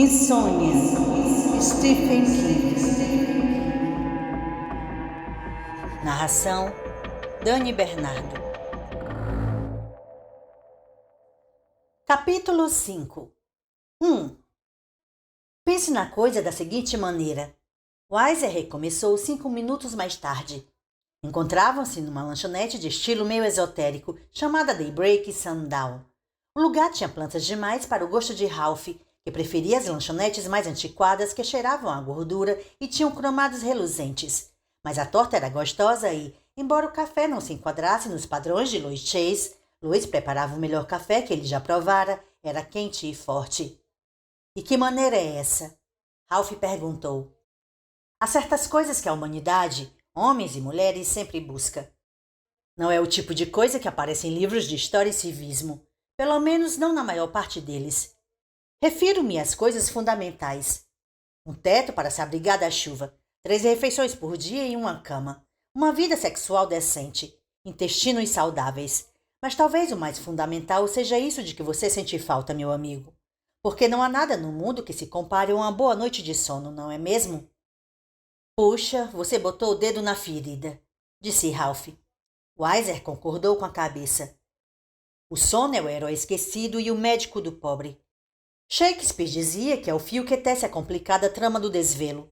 Insônia, Stephen King. Narração, Dani Bernardo. Capítulo 5. 1. Pense na coisa da seguinte maneira. Weiser recomeçou 5 minutos mais tarde. Encontravam-se numa lanchonete de estilo meio esotérico, chamada Daybreak Sundown. O lugar tinha plantas demais para o gosto de Ralph, que preferia as lanchonetes mais antiquadas que cheiravam a gordura e tinham cromados reluzentes. Mas a torta era gostosa e, embora o café não se enquadrasse nos padrões de Louis Chase, Louis preparava o melhor café que ele já provara, era quente e forte. E que maneira é essa? Ralph perguntou. Há certas coisas que a humanidade, homens e mulheres, sempre busca. Não é o tipo de coisa que aparece em livros de história e civismo, pelo menos não na maior parte deles. Refiro-me às coisas fundamentais. Um teto para se abrigar da chuva, 3 refeições por dia e uma cama, uma vida sexual decente, intestinos saudáveis. Mas talvez o mais fundamental seja isso de que você sente falta, meu amigo. Porque não há nada no mundo que se compare a uma boa noite de sono, não é mesmo? Puxa, você botou o dedo na ferida, disse Ralph. Weiser concordou com a cabeça. O sono é o herói esquecido e o médico do pobre. Shakespeare dizia que é o fio que tece a complicada trama do desvelo.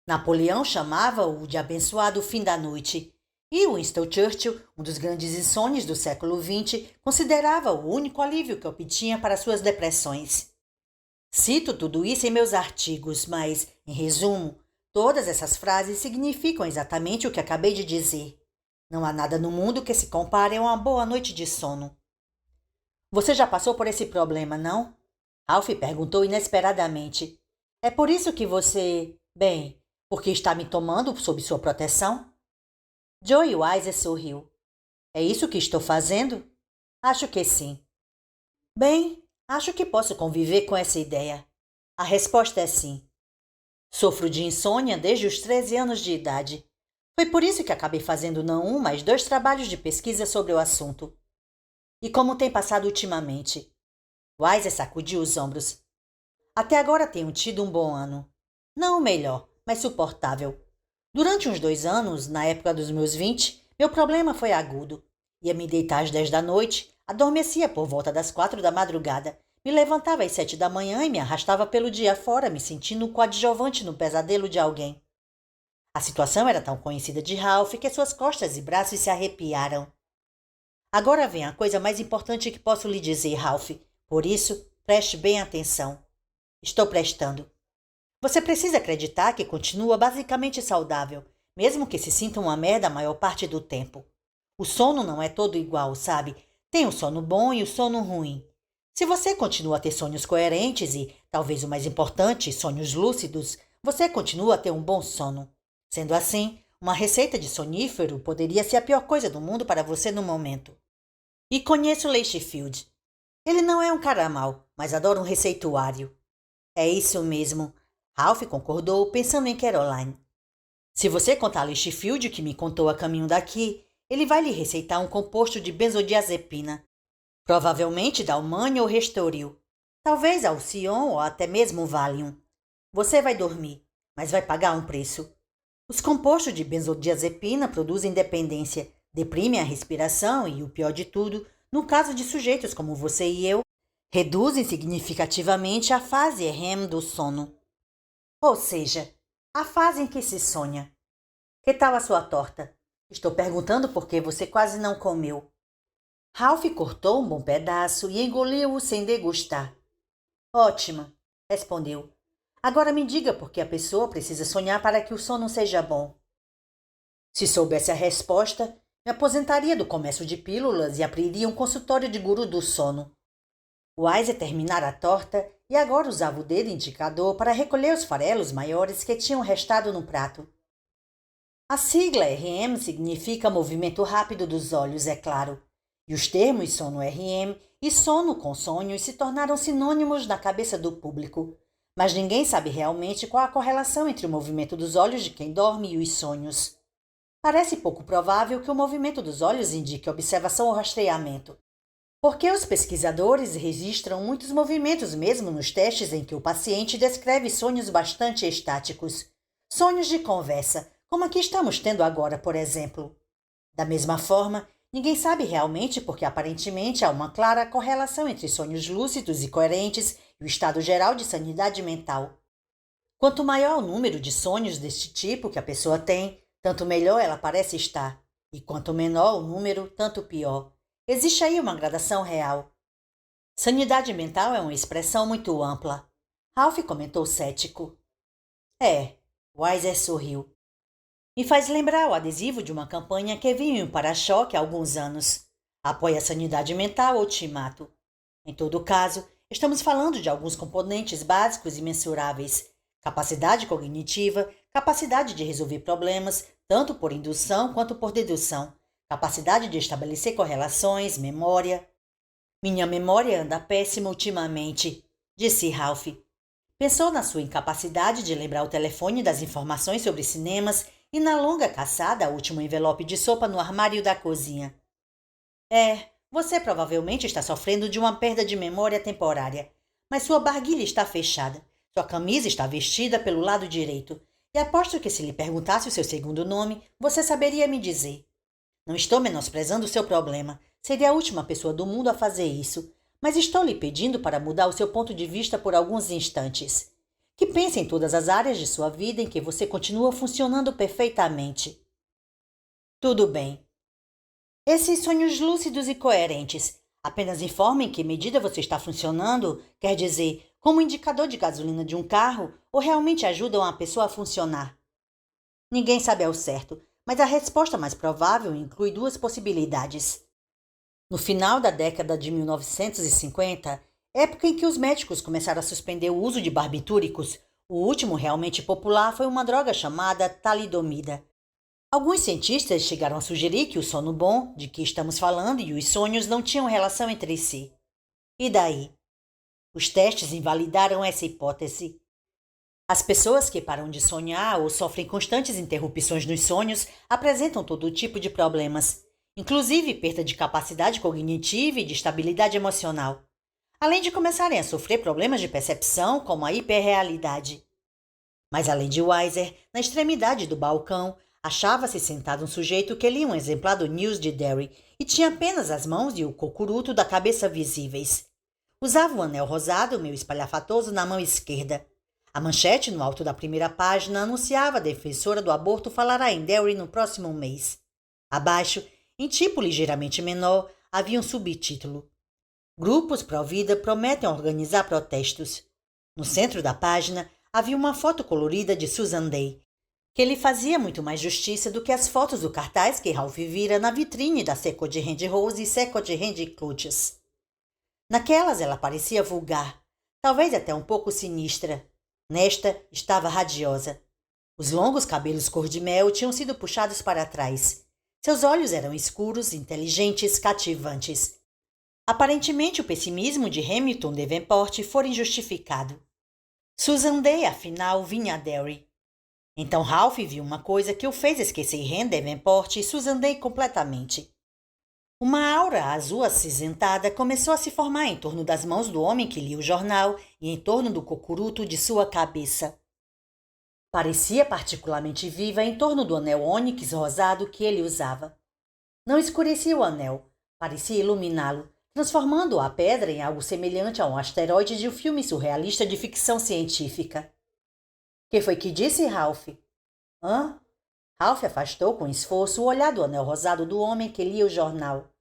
Napoleão chamava-o de abençoado fim da noite. E Winston Churchill, um dos grandes insônios do século XX, considerava-o o único alívio que obtinha para suas depressões. Cito tudo isso em meus artigos, mas, em resumo, todas essas frases significam exatamente o que acabei de dizer. Não há nada no mundo que se compare a uma boa noite de sono. Você já passou por esse problema, não? Ralph perguntou inesperadamente. É por isso que você... Bem, porque está me tomando sob sua proteção? Joey Weiser sorriu. É isso que estou fazendo? Acho que sim. Bem, acho que posso conviver com essa ideia. A resposta é sim. Sofro de insônia desde os 13 anos de idade. Foi por isso que acabei fazendo não um, mas 2 trabalhos de pesquisa sobre o assunto. E como tem passado ultimamente? Weiser sacudiu os ombros. Até agora tenho tido um bom ano. Não o melhor, mas suportável. Durante uns 2 anos, na época dos meus 20, meu problema foi agudo. Ia me deitar às 10 da noite, adormecia por volta das 4 da madrugada, me levantava às 7 da manhã e me arrastava pelo dia fora, me sentindo um coadjuvante no pesadelo de alguém. A situação era tão conhecida de Ralph que suas costas e braços se arrepiaram. Agora vem a coisa mais importante que posso lhe dizer, Ralph. Por isso, preste bem atenção. Estou prestando. Você precisa acreditar que continua basicamente saudável, mesmo que se sinta uma merda a maior parte do tempo. O sono não é todo igual, sabe? Tem o sono bom e o sono ruim. Se você continua a ter sonhos coerentes e, talvez o mais importante, sonhos lúcidos, você continua a ter um bom sono. Sendo assim, uma receita de sonífero poderia ser a pior coisa do mundo para você no momento. E conheço Leishfield. Ele não é um cara mau, mas adora um receituário. É isso mesmo. Ralph concordou, pensando em Caroline. Se você contar a Leishfield que me contou a caminho daqui, ele vai lhe receitar um composto de benzodiazepina. Provavelmente Dalmane ou Restoril. Talvez Alcion ou até mesmo Valium. Você vai dormir, mas vai pagar um preço. Os compostos de benzodiazepina produzem dependência, deprimem a respiração e, o pior de tudo, no caso de sujeitos como você e eu, reduzem significativamente a fase REM do sono. Ou seja, a fase em que se sonha. Que tal a sua torta? Estou perguntando porque você quase não comeu. Ralph cortou um bom pedaço e engoliu-o sem degustar. Ótima, respondeu. Agora me diga por que a pessoa precisa sonhar para que o sono seja bom. Se soubesse a resposta, me aposentaria do comércio de pílulas e abriria um consultório de guru do sono. Weiser terminara a torta e agora usava o dedo indicador para recolher os farelos maiores que tinham restado no prato. A sigla REM significa movimento rápido dos olhos, é claro, e os termos sono REM e sono com sonhos se tornaram sinônimos na cabeça do público, mas ninguém sabe realmente qual a correlação entre o movimento dos olhos de quem dorme e os sonhos. Parece pouco provável que o movimento dos olhos indique observação ou rastreamento. Porque os pesquisadores registram muitos movimentos mesmo nos testes em que o paciente descreve sonhos bastante estáticos. Sonhos de conversa, como a que estamos tendo agora, por exemplo. Da mesma forma, ninguém sabe realmente porque aparentemente há uma clara correlação entre sonhos lúcidos e coerentes e o estado geral de sanidade mental. Quanto maior o número de sonhos deste tipo que a pessoa tem, tanto melhor ela parece estar. E quanto menor o número, tanto pior. Existe aí uma gradação real. Sanidade mental é uma expressão muito ampla. Ralph comentou cético. Weiser sorriu. Me faz lembrar o adesivo de uma campanha que vi em um para-choque há alguns anos. Apoia a sanidade mental ou te mato. Em todo caso, estamos falando de alguns componentes básicos e mensuráveis. Capacidade cognitiva, capacidade de resolver problemas, tanto por indução quanto por dedução. Capacidade de estabelecer correlações, memória. Minha memória anda péssima ultimamente, disse Ralph. Pensou na sua incapacidade de lembrar o telefone das informações sobre cinemas e na longa caçada ao último envelope de sopa no armário da cozinha. Você provavelmente está sofrendo de uma perda de memória temporária, mas sua barguilha está fechada, sua camisa está vestida pelo lado direito, e aposto que se lhe perguntasse o seu segundo nome, você saberia me dizer. Não estou menosprezando o seu problema, seria a última pessoa do mundo a fazer isso, mas estou lhe pedindo para mudar o seu ponto de vista por alguns instantes. Que pense em todas as áreas de sua vida em que você continua funcionando perfeitamente. Tudo bem. Esses sonhos lúcidos e coerentes apenas informam em que medida você está funcionando, quer dizer, como indicador de gasolina de um carro, ou realmente ajudam a pessoa a funcionar? Ninguém sabe ao certo, mas a resposta mais provável inclui duas possibilidades. No final da década de 1950, época em que os médicos começaram a suspender o uso de barbitúricos, o último realmente popular foi uma droga chamada talidomida. Alguns cientistas chegaram a sugerir que o sono bom, de que estamos falando, e os sonhos não tinham relação entre si. E daí? Os testes invalidaram essa hipótese. As pessoas que param de sonhar ou sofrem constantes interrupções nos sonhos apresentam todo tipo de problemas, inclusive perda de capacidade cognitiva e de estabilidade emocional, além de começarem a sofrer problemas de percepção, como a hiperrealidade. Mas além de Weiser, na extremidade do balcão, achava-se sentado um sujeito que lia um exemplar do News de Derry e tinha apenas as mãos e o cocuruto da cabeça visíveis. Usava um anel rosado, meio espalhafatoso, na mão esquerda. A manchete no alto da primeira página anunciava a defensora do aborto falará em Derry no próximo mês. Abaixo, em tipo ligeiramente menor, havia um subtítulo. Grupos pró-vida prometem organizar protestos. No centro da página havia uma foto colorida de Susan Day, que lhe fazia muito mais justiça do que as fotos do cartaz que Ralph vira na vitrine da Second Hand Rose e Second Hand Clutches. Naquelas ela parecia vulgar, talvez até um pouco sinistra. Nesta estava radiosa. Os longos cabelos cor-de-mel tinham sido puxados para trás. Seus olhos eram escuros, inteligentes, cativantes. Aparentemente o pessimismo de Hamilton Davenport fora injustificado. Susan Day, afinal, vinha a Derry. Então Ralph viu uma coisa que o fez esquecer Hen Davenport e Susan Day completamente. Uma aura azul acinzentada começou a se formar em torno das mãos do homem que lia o jornal e em torno do cocuruto de sua cabeça. Parecia particularmente viva em torno do anel ônix rosado que ele usava. Não escurecia o anel, parecia iluminá-lo, transformando a pedra em algo semelhante a um asteroide de um filme surrealista de ficção científica. Que foi que disse Ralph? Hã? Ralph afastou com esforço o olhar do anel rosado do homem que lia o jornal.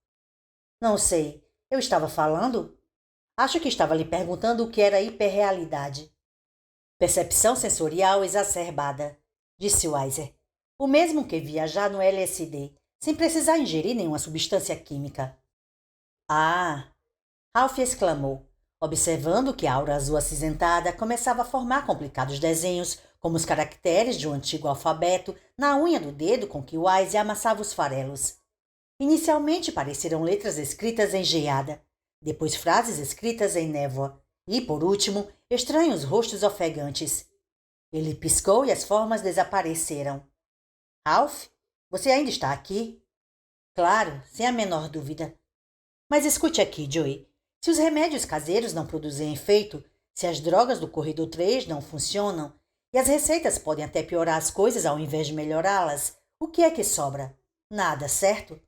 Não sei. Eu estava falando? Acho que estava lhe perguntando o que era hiperrealidade. Percepção sensorial exacerbada, disse Weiser. O mesmo que viajar no LSD, sem precisar ingerir nenhuma substância química. Ah! Ralph exclamou, observando que a aura azul acinzentada começava a formar complicados desenhos, como os caracteres de um antigo alfabeto, na unha do dedo com que Weiser amassava os farelos. Inicialmente pareceram letras escritas em geada, depois frases escritas em névoa, e, por último, estranhos rostos ofegantes. Ele piscou e as formas desapareceram. Ralph, você ainda está aqui? Claro, sem a menor dúvida. Mas escute aqui, Joey. Se os remédios caseiros não produzem efeito, se as drogas do corredor 3 não funcionam, e as receitas podem até piorar as coisas ao invés de melhorá-las, o que é que sobra? Nada, certo?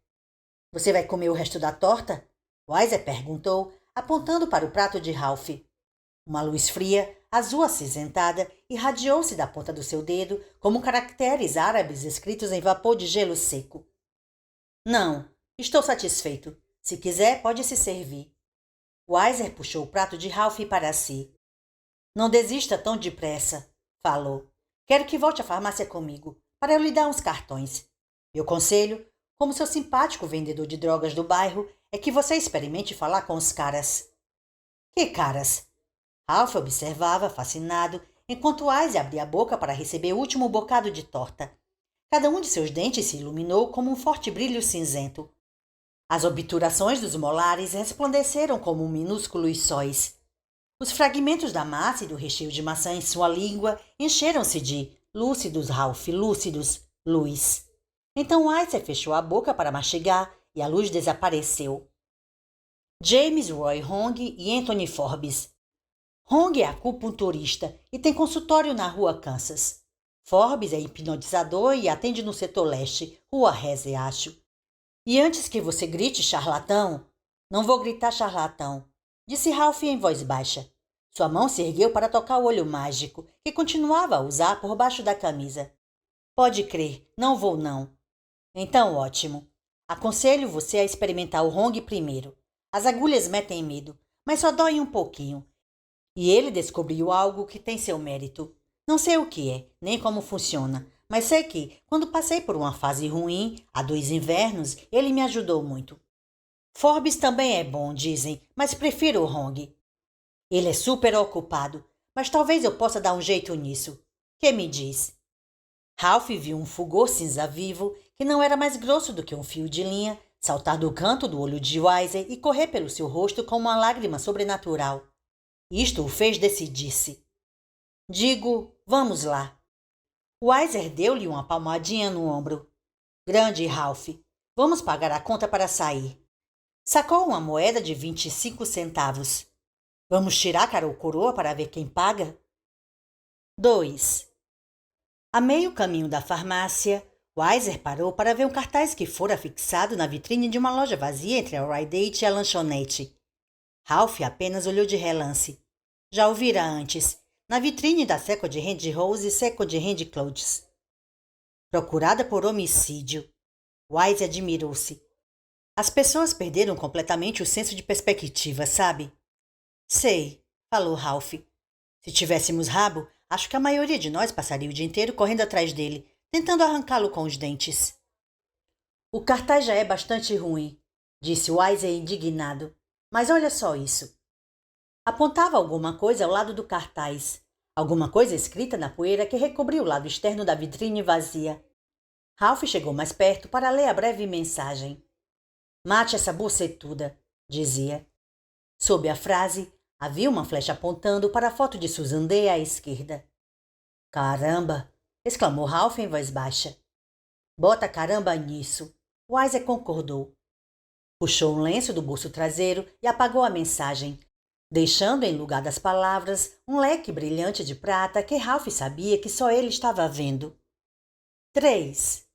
Você vai comer o resto da torta? Weiser perguntou, apontando para o prato de Ralph. Uma luz fria, azul acinzentada, irradiou-se da ponta do seu dedo como caracteres árabes escritos em vapor de gelo seco. Não, estou satisfeito. Se quiser, pode se servir. Weiser puxou o prato de Ralph para si. Não desista tão depressa, falou. Quero que volte à farmácia comigo, para eu lhe dar uns cartões. Meu conselho, como seu simpático vendedor de drogas do bairro, é que você experimente falar com os caras. Que caras? Ralph observava, fascinado, enquanto Weiser abria a boca para receber o último bocado de torta. Cada um de seus dentes se iluminou como um forte brilho cinzento. As obturações dos molares resplandeceram como minúsculos sóis. Os fragmentos da massa e do recheio de maçã em sua língua encheram-se de lúcidos, Ralph, lúcidos, luz. Então Weiser fechou a boca para mastigar e a luz desapareceu. James Roy Hong e Anthony Forbes. Hong é acupunturista e tem consultório na rua Kansas. Forbes é hipnotizador e atende no setor leste, rua Reze, acho. E antes que você grite charlatão, não vou gritar charlatão, disse Ralph em voz baixa. Sua mão se ergueu para tocar o olho mágico, que continuava a usar por baixo da camisa. Pode crer, não vou não. Então, ótimo. Aconselho você a experimentar o Hong primeiro. As agulhas metem medo, mas só doem um pouquinho. E ele descobriu algo que tem seu mérito. Não sei o que é, nem como funciona, mas sei que, quando passei por uma fase ruim, há 2 invernos, ele me ajudou muito. Forbes também é bom, dizem, mas prefiro o Hong. Ele é super ocupado, mas talvez eu possa dar um jeito nisso. Que me diz? Ralph viu um fulgor cinza vivo, que não era mais grosso do que um fio de linha, saltar do canto do olho de Weiser e correr pelo seu rosto como uma lágrima sobrenatural. Isto o fez decidir-se. Digo, vamos lá. Weiser deu-lhe uma palmadinha no ombro. Grande, Ralph. Vamos pagar a conta para sair. Sacou uma moeda de 25 centavos. Vamos tirar cara ou coroa para ver quem paga? 2. A meio caminho da farmácia, Weiser parou para ver um cartaz que fora fixado na vitrine de uma loja vazia entre a Rite Aid e a lanchonete. Ralph apenas olhou de relance. Já o vira antes, na vitrine da Second Hand Rose e Second Hand Clothes. Procurada por homicídio. Weiser admirou-se. As pessoas perderam completamente o senso de perspectiva, sabe? Sei, falou Ralph. Se tivéssemos rabo, acho que a maioria de nós passaria o dia inteiro correndo atrás dele, tentando arrancá-lo com os dentes. O cartaz já é bastante ruim, disse Weiser indignado. Mas olha só isso. Apontava alguma coisa ao lado do cartaz. Alguma coisa escrita na poeira que recobriu o lado externo da vitrine vazia. Ralph chegou mais perto para ler a breve mensagem. Mate essa bucetuda, dizia. Sob a frase, havia uma flecha apontando para a foto de Susan Day à esquerda. Caramba! Exclamou Ralph em voz baixa. Bota caramba nisso. Weiser concordou. Puxou um lenço do bolso traseiro e apagou a mensagem, deixando em lugar das palavras um leque brilhante de prata que Ralph sabia que só ele estava vendo. 3.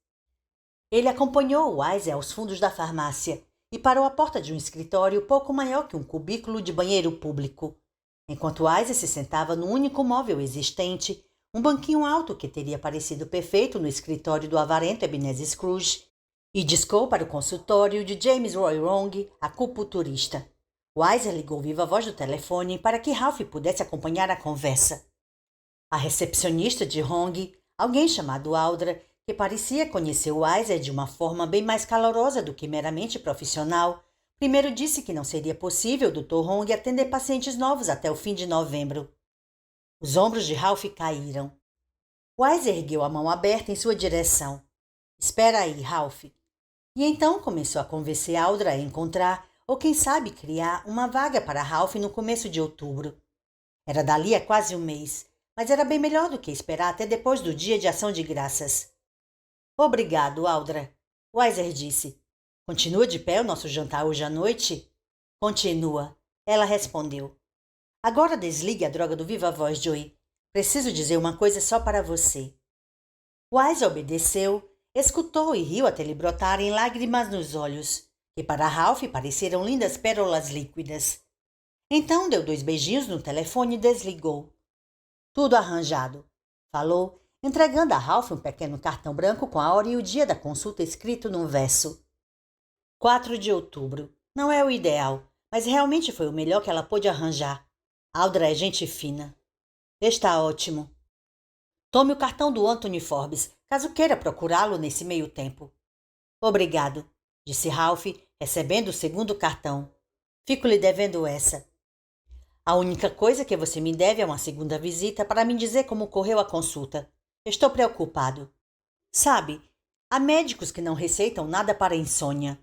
Ele acompanhou Weiser aos fundos da farmácia e parou à porta de um escritório pouco maior que um cubículo de banheiro público. Enquanto Weiser se sentava no único móvel existente, um banquinho alto que teria parecido perfeito no escritório do avarento Ebenezer Scrooge, e discou para o consultório de James Roy Hong, acupunturista. Weiser ligou viva voz do telefone para que Ralph pudesse acompanhar a conversa. A recepcionista de Hong, alguém chamado Audra, que parecia conhecer Weiser de uma forma bem mais calorosa do que meramente profissional, primeiro disse que não seria possível o Dr. Hong atender pacientes novos até o fim de novembro. Os ombros de Ralph caíram. Weiser ergueu a mão aberta em sua direção. Espera aí, Ralph. E então começou a convencer Audra a encontrar, ou quem sabe criar, uma vaga para Ralph no começo de outubro. Era dali a quase um mês, mas era bem melhor do que esperar até depois do dia de ação de graças. Obrigado, Audra, Weiser disse. Continua de pé o nosso jantar hoje à noite? Continua. Ela respondeu. Agora desligue a droga do Viva Voz, Joey. Preciso dizer uma coisa só para você. Wise obedeceu, escutou e riu até lhe brotarem lágrimas nos olhos, que para Ralph pareceram lindas pérolas líquidas. Então deu 2 beijinhos no telefone e desligou. Tudo arranjado, falou, entregando a Ralph um pequeno cartão branco com a hora e o dia da consulta escrito num verso. 4 de outubro. Não é o ideal, mas realmente foi o melhor que ela pôde arranjar. Aldra é gente fina. Está ótimo. Tome o cartão do Anthony Forbes, caso queira procurá-lo nesse meio tempo. Obrigado, disse Ralph, recebendo o segundo cartão. Fico lhe devendo essa. A única coisa que você me deve é uma segunda visita para me dizer como correu a consulta. Estou preocupado. Sabe, há médicos que não receitam nada para insônia.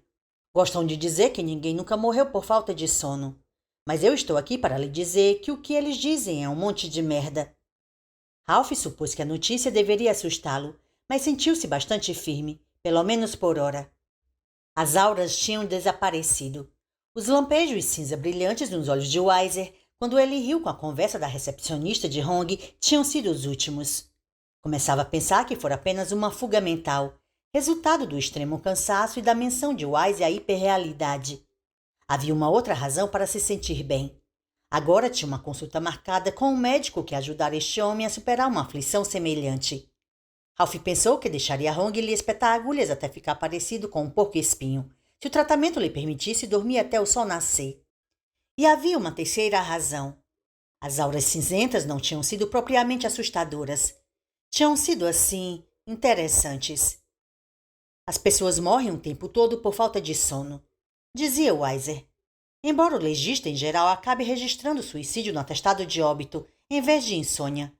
Gostam de dizer que ninguém nunca morreu por falta de sono. Mas eu estou aqui para lhe dizer que o que eles dizem é um monte de merda. Ralph supôs que a notícia deveria assustá-lo, mas sentiu-se bastante firme, pelo menos por hora. As auras tinham desaparecido. Os lampejos cinza brilhantes nos olhos de Weiser, quando ele riu com a conversa da recepcionista de Hong, tinham sido os últimos. Começava a pensar que fora apenas uma fuga mental, resultado do extremo cansaço e da menção de Weiser à hiperrealidade. Havia uma outra razão para se sentir bem. Agora tinha uma consulta marcada com um médico que ajudara este homem a superar uma aflição semelhante. Ralph pensou que deixaria Hong lhe espetar agulhas até ficar parecido com um porco-espinho, se o tratamento lhe permitisse dormir até o sol nascer. E havia uma terceira razão. As auras cinzentas não tinham sido propriamente assustadoras. Tinham sido, assim, interessantes. As pessoas morrem o tempo todo por falta de sono, dizia Weiser. Embora o legista, em geral, acabe registrando suicídio no atestado de óbito, em vez de insônia.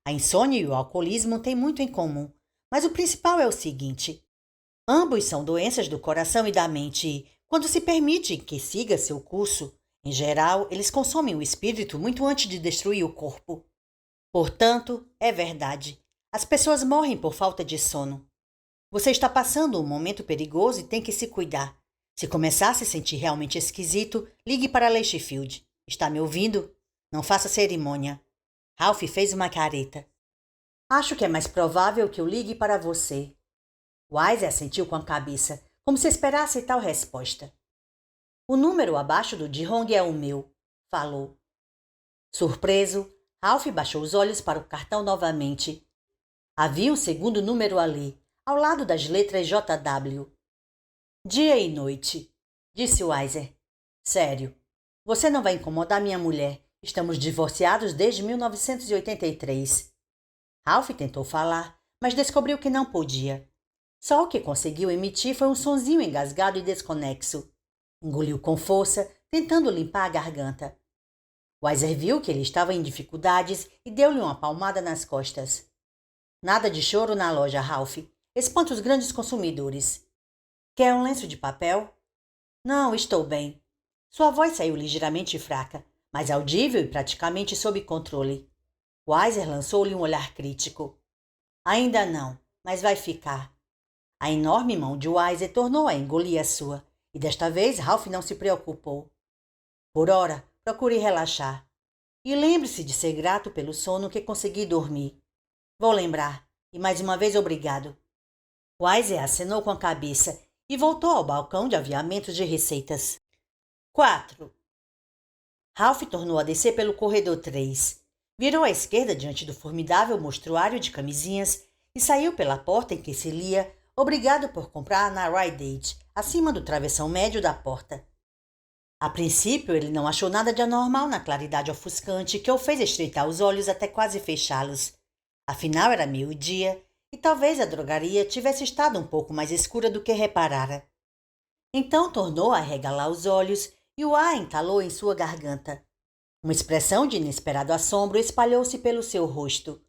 A insônia e o alcoolismo têm muito em comum, mas o principal é o seguinte. Ambos são doenças do coração e da mente e, quando se permite que siga seu curso, em geral, eles consomem o espírito muito antes de destruir o corpo. Portanto, é verdade. As pessoas morrem por falta de sono. Você está passando um momento perigoso e tem que se cuidar. Se começar a se sentir realmente esquisito, ligue para Leishfield. Está me ouvindo? Não faça cerimônia. Ralph fez uma careta. Acho que é mais provável que eu ligue para você. Weiser assentiu com a cabeça, como se esperasse tal resposta. O número abaixo do de Hong é o meu, falou. Surpreso, Ralph baixou os olhos para o cartão novamente. Havia um segundo número ali, ao lado das letras JW. Dia e noite, disse Weiser. Sério, você não vai incomodar minha mulher. Estamos divorciados desde 1983. Ralph tentou falar, mas descobriu que não podia. Só o que conseguiu emitir foi um sonzinho engasgado e desconexo. Engoliu com força, tentando limpar a garganta. Weiser viu que ele estava em dificuldades e deu-lhe uma palmada nas costas. Nada de choro na loja, Ralph. Espanta os grandes consumidores. Quer um lenço de papel? Não, estou bem. Sua voz saiu ligeiramente fraca, mas audível e praticamente sob controle. Weiser lançou-lhe um olhar crítico. Ainda não, mas vai ficar. A enorme mão de Weiser tornou a engolir a sua, e desta vez Ralph não se preocupou. Por ora, procure relaxar. E lembre-se de ser grato pelo sono que consegui dormir. Vou lembrar, e mais uma vez obrigado. Weiser acenou com a cabeça e voltou ao balcão de aviamentos de receitas. 4. Ralph tornou a descer pelo corredor 3. Virou à esquerda diante do formidável mostruário de camisinhas e saiu pela porta em que se lia obrigado por comprar na Rite Aid, acima do travessão médio da porta. A princípio, ele não achou nada de anormal na claridade ofuscante que o fez estreitar os olhos até quase fechá-los. Afinal, era meio-dia e talvez a drogaria tivesse estado um pouco mais escura do que reparara. Então tornou a arregalar os olhos e o ar entalou em sua garganta. Uma expressão de inesperado assombro espalhou-se pelo seu rosto.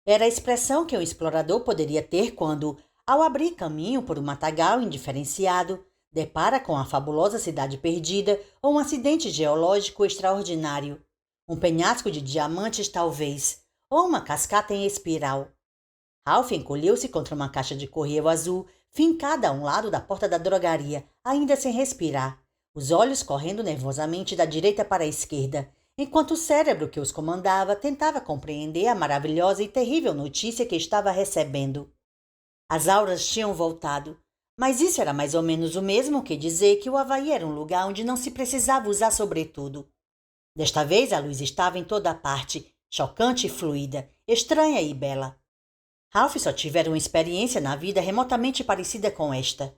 Era a expressão que um explorador poderia ter quando, ao abrir caminho por um matagal indiferenciado, depara com a fabulosa cidade perdida ou um acidente geológico extraordinário. Um penhasco de diamantes, talvez, ou uma cascata em espiral. Ralph encolheu-se contra uma caixa de correio azul, fincada a um lado da porta da drogaria, ainda sem respirar, os olhos correndo nervosamente da direita para a esquerda, enquanto o cérebro que os comandava tentava compreender a maravilhosa e terrível notícia que estava recebendo. As auras tinham voltado, mas isso era mais ou menos o mesmo que dizer que o Havaí era um lugar onde não se precisava usar sobretudo. Desta vez a luz estava em toda parte, chocante e fluida, estranha e bela. Ralph só tivera uma experiência na vida remotamente parecida com esta.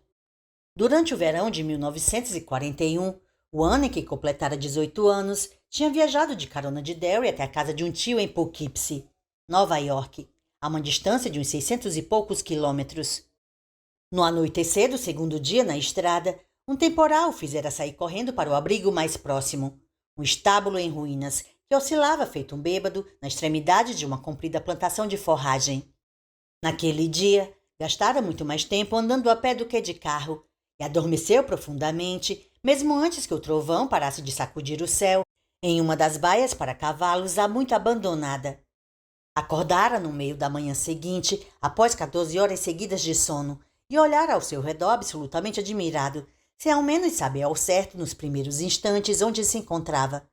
Durante o verão de 1941, o ano em que completara 18 anos, tinha viajado de carona de Derry até a casa de um tio em Poughkeepsie, Nova York, a uma distância de uns 600 e poucos quilômetros. No anoitecer do segundo dia na estrada, um temporal o fizera sair correndo para o abrigo mais próximo, um estábulo em ruínas que oscilava feito um bêbado na extremidade de uma comprida plantação de forragem. Naquele dia, gastara muito mais tempo andando a pé do que de carro e adormeceu profundamente, mesmo antes que o trovão parasse de sacudir o céu, em uma das baias para cavalos há muito abandonada. Acordara no meio da manhã seguinte, após 14 horas seguidas de sono, e olhara ao seu redor absolutamente admirado, sem ao menos saber ao certo nos primeiros instantes onde se encontrava.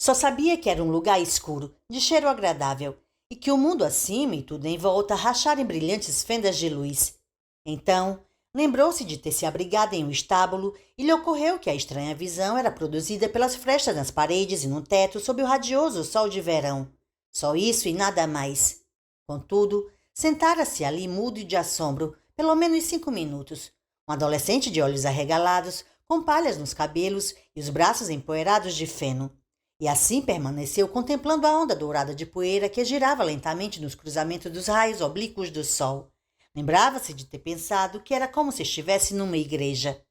Só sabia que era um lugar escuro, de cheiro agradável, e que o mundo acima e tudo em volta rachara em brilhantes fendas de luz. Então, lembrou-se de ter se abrigado em um estábulo e lhe ocorreu que a estranha visão era produzida pelas frestas nas paredes e no teto sob o radioso sol de verão. Só isso e nada mais. Contudo, sentara-se ali mudo e de assombro, pelo menos 5 minutos. Um adolescente de olhos arregalados, com palhas nos cabelos e os braços empoeirados de feno. E assim permaneceu contemplando a onda dourada de poeira que girava lentamente nos cruzamentos dos raios oblíquos do sol. Lembrava-se de ter pensado que era como se estivesse numa igreja.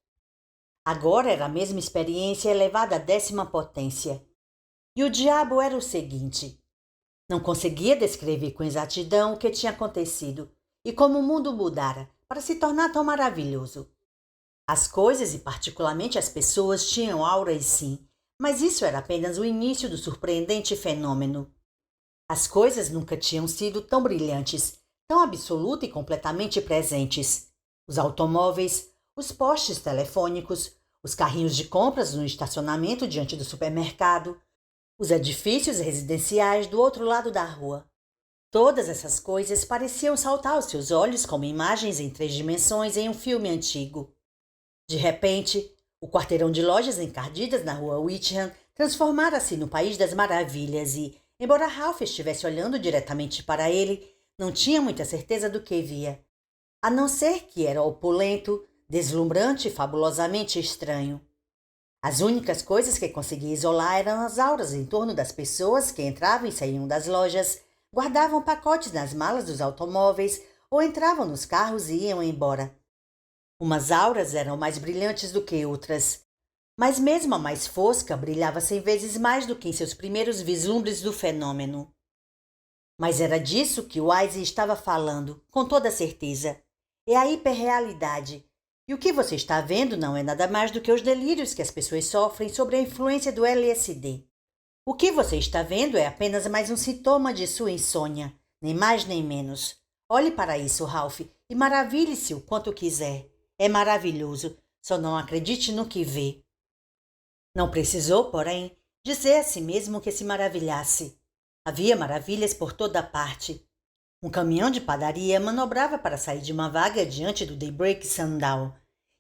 Agora era a mesma experiência elevada à 10ª potência. E o diabo era o seguinte: não conseguia descrever com exatidão o que tinha acontecido e como o mundo mudara para se tornar tão maravilhoso. As coisas e particularmente as pessoas tinham auras sim, mas isso era apenas o início do surpreendente fenômeno. As coisas nunca tinham sido tão brilhantes, tão absoluta e completamente presentes. Os automóveis, os postes telefônicos, os carrinhos de compras no estacionamento diante do supermercado, os edifícios residenciais do outro lado da rua. Todas essas coisas pareciam saltar aos seus olhos como imagens em 3 dimensões em um filme antigo. De repente, o quarteirão de lojas encardidas na rua Witcham transformara-se no País das Maravilhas e, embora Ralph estivesse olhando diretamente para ele, não tinha muita certeza do que via, a não ser que era opulento, deslumbrante e fabulosamente estranho. As únicas coisas que conseguia isolar eram as auras em torno das pessoas que entravam e saíam das lojas, guardavam pacotes nas malas dos automóveis ou entravam nos carros e iam embora. Umas auras eram mais brilhantes do que outras, mas mesmo a mais fosca brilhava 100 vezes mais do que em seus primeiros vislumbres do fenômeno. Mas era disso que Wise estava falando, com toda certeza. É a hiperrealidade. E o que você está vendo não é nada mais do que os delírios que as pessoas sofrem sobre a influência do LSD. O que você está vendo é apenas mais um sintoma de sua insônia, nem mais nem menos. Olhe para isso, Ralph, e maravilhe-se o quanto quiser. É maravilhoso, só não acredite no que vê. Não precisou, porém, dizer a si mesmo que se maravilhasse. Havia maravilhas por toda parte. Um caminhão de padaria manobrava para sair de uma vaga diante do Daybreak Sundown,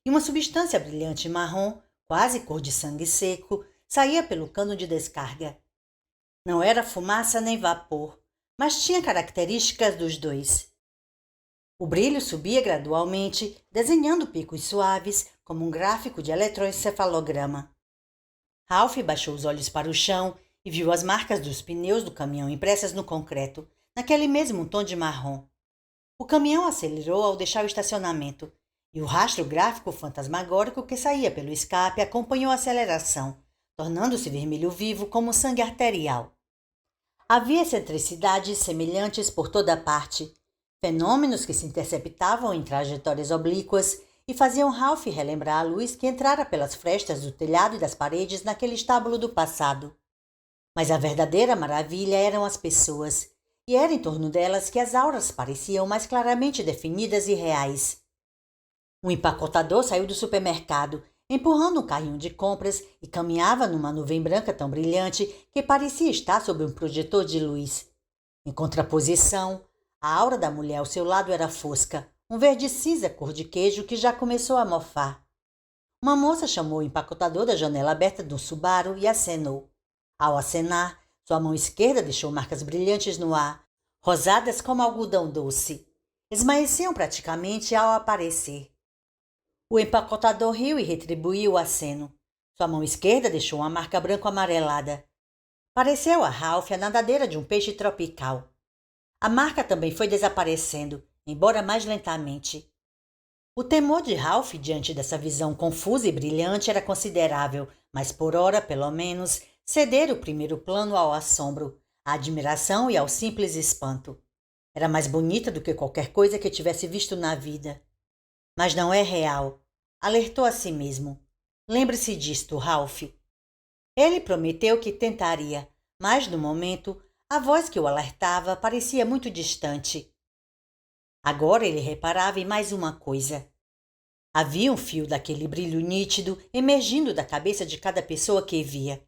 e uma substância brilhante marrom, quase cor de sangue seco, saía pelo cano de descarga. Não era fumaça nem vapor, mas tinha características dos dois. O brilho subia gradualmente, desenhando picos suaves, como um gráfico de eletroencefalograma. Ralph baixou os olhos para o chão e viu as marcas dos pneus do caminhão impressas no concreto, naquele mesmo tom de marrom. O caminhão acelerou ao deixar o estacionamento, e o rastro gráfico fantasmagórico que saía pelo escape acompanhou a aceleração, tornando-se vermelho vivo como sangue arterial. Havia excentricidades semelhantes por toda parte, fenômenos que se interceptavam em trajetórias oblíquas e faziam Ralph relembrar a luz que entrara pelas frestas do telhado e das paredes naquele estábulo do passado. Mas a verdadeira maravilha eram as pessoas, e era em torno delas que as auras pareciam mais claramente definidas e reais. Um empacotador saiu do supermercado, empurrando um carrinho de compras e caminhava numa nuvem branca tão brilhante que parecia estar sob um projetor de luz. Em contraposição, a aura da mulher ao seu lado era fosca, um verde cinza cor de queijo que já começou a mofar. Uma moça chamou o empacotador da janela aberta do Subaru e acenou. Ao acenar, sua mão esquerda deixou marcas brilhantes no ar, rosadas como algodão doce. Esmaeciam praticamente ao aparecer. O empacotador riu e retribuiu o aceno. Sua mão esquerda deixou uma marca branco-amarelada. Pareceu a Ralph a nadadeira de um peixe tropical. A marca também foi desaparecendo, embora mais lentamente. O temor de Ralph diante dessa visão confusa e brilhante era considerável, mas por ora, pelo menos, ceder o primeiro plano ao assombro, à admiração e ao simples espanto. Era mais bonita do que qualquer coisa que tivesse visto na vida. Mas não é real, alertou a si mesmo. Lembre-se disto, Ralph. Ele prometeu que tentaria, mas, no momento, a voz que o alertava parecia muito distante. Agora ele reparava em mais uma coisa. Havia um fio daquele brilho nítido emergindo da cabeça de cada pessoa que via.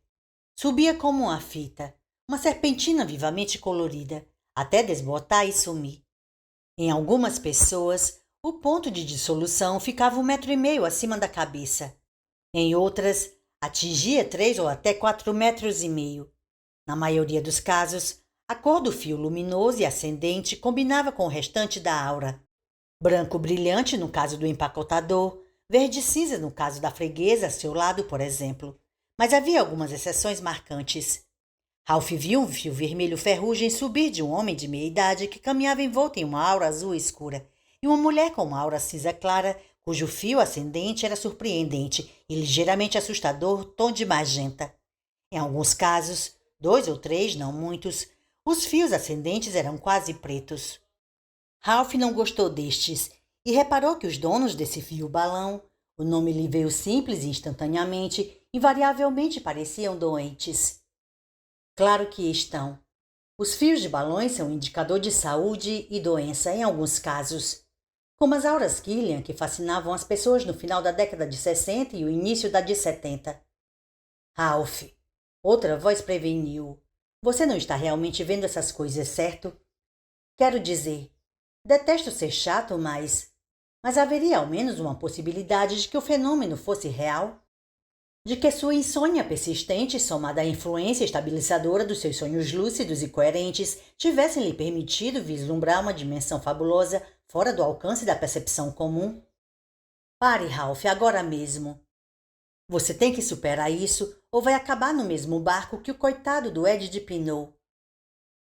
Subia como uma fita, uma serpentina vivamente colorida, até desbotar e sumir. Em algumas pessoas, o ponto de dissolução ficava 1,5 metros acima da cabeça. Em outras, atingia 3 ou até 4,5 metros. Na maioria dos casos, a cor do fio luminoso e ascendente combinava com o restante da aura. Branco brilhante no caso do empacotador, verde cinza no caso da freguesa a seu lado, por exemplo. Mas havia algumas exceções marcantes. Ralph viu um fio vermelho ferrugem subir de um homem de meia-idade que caminhava envolto em uma aura azul escura, e uma mulher com uma aura cinza clara, cujo fio ascendente era surpreendente e ligeiramente assustador tom de magenta. Em alguns casos, 2 ou 3, não muitos, os fios ascendentes eram quase pretos. Ralph não gostou destes e reparou que os donos desse fio-balão, o nome lhe veio simples e instantaneamente, invariavelmente pareciam doentes. Claro que estão. Os fios de balões são um indicador de saúde e doença em alguns casos. Como as auras Killian que fascinavam as pessoas no final da década de 60 e o início da de 70. Ralph, outra voz preveniu. Você não está realmente vendo essas coisas, certo? Quero dizer, detesto ser chato, mas haveria ao menos uma possibilidade de que o fenômeno fosse real? De que sua insônia persistente, somada à influência estabilizadora dos seus sonhos lúcidos e coerentes, tivessem lhe permitido vislumbrar uma dimensão fabulosa fora do alcance da percepção comum? Pare, Ralph, agora mesmo. Você tem que superar isso ou vai acabar no mesmo barco que o coitado do Ed de Pinot.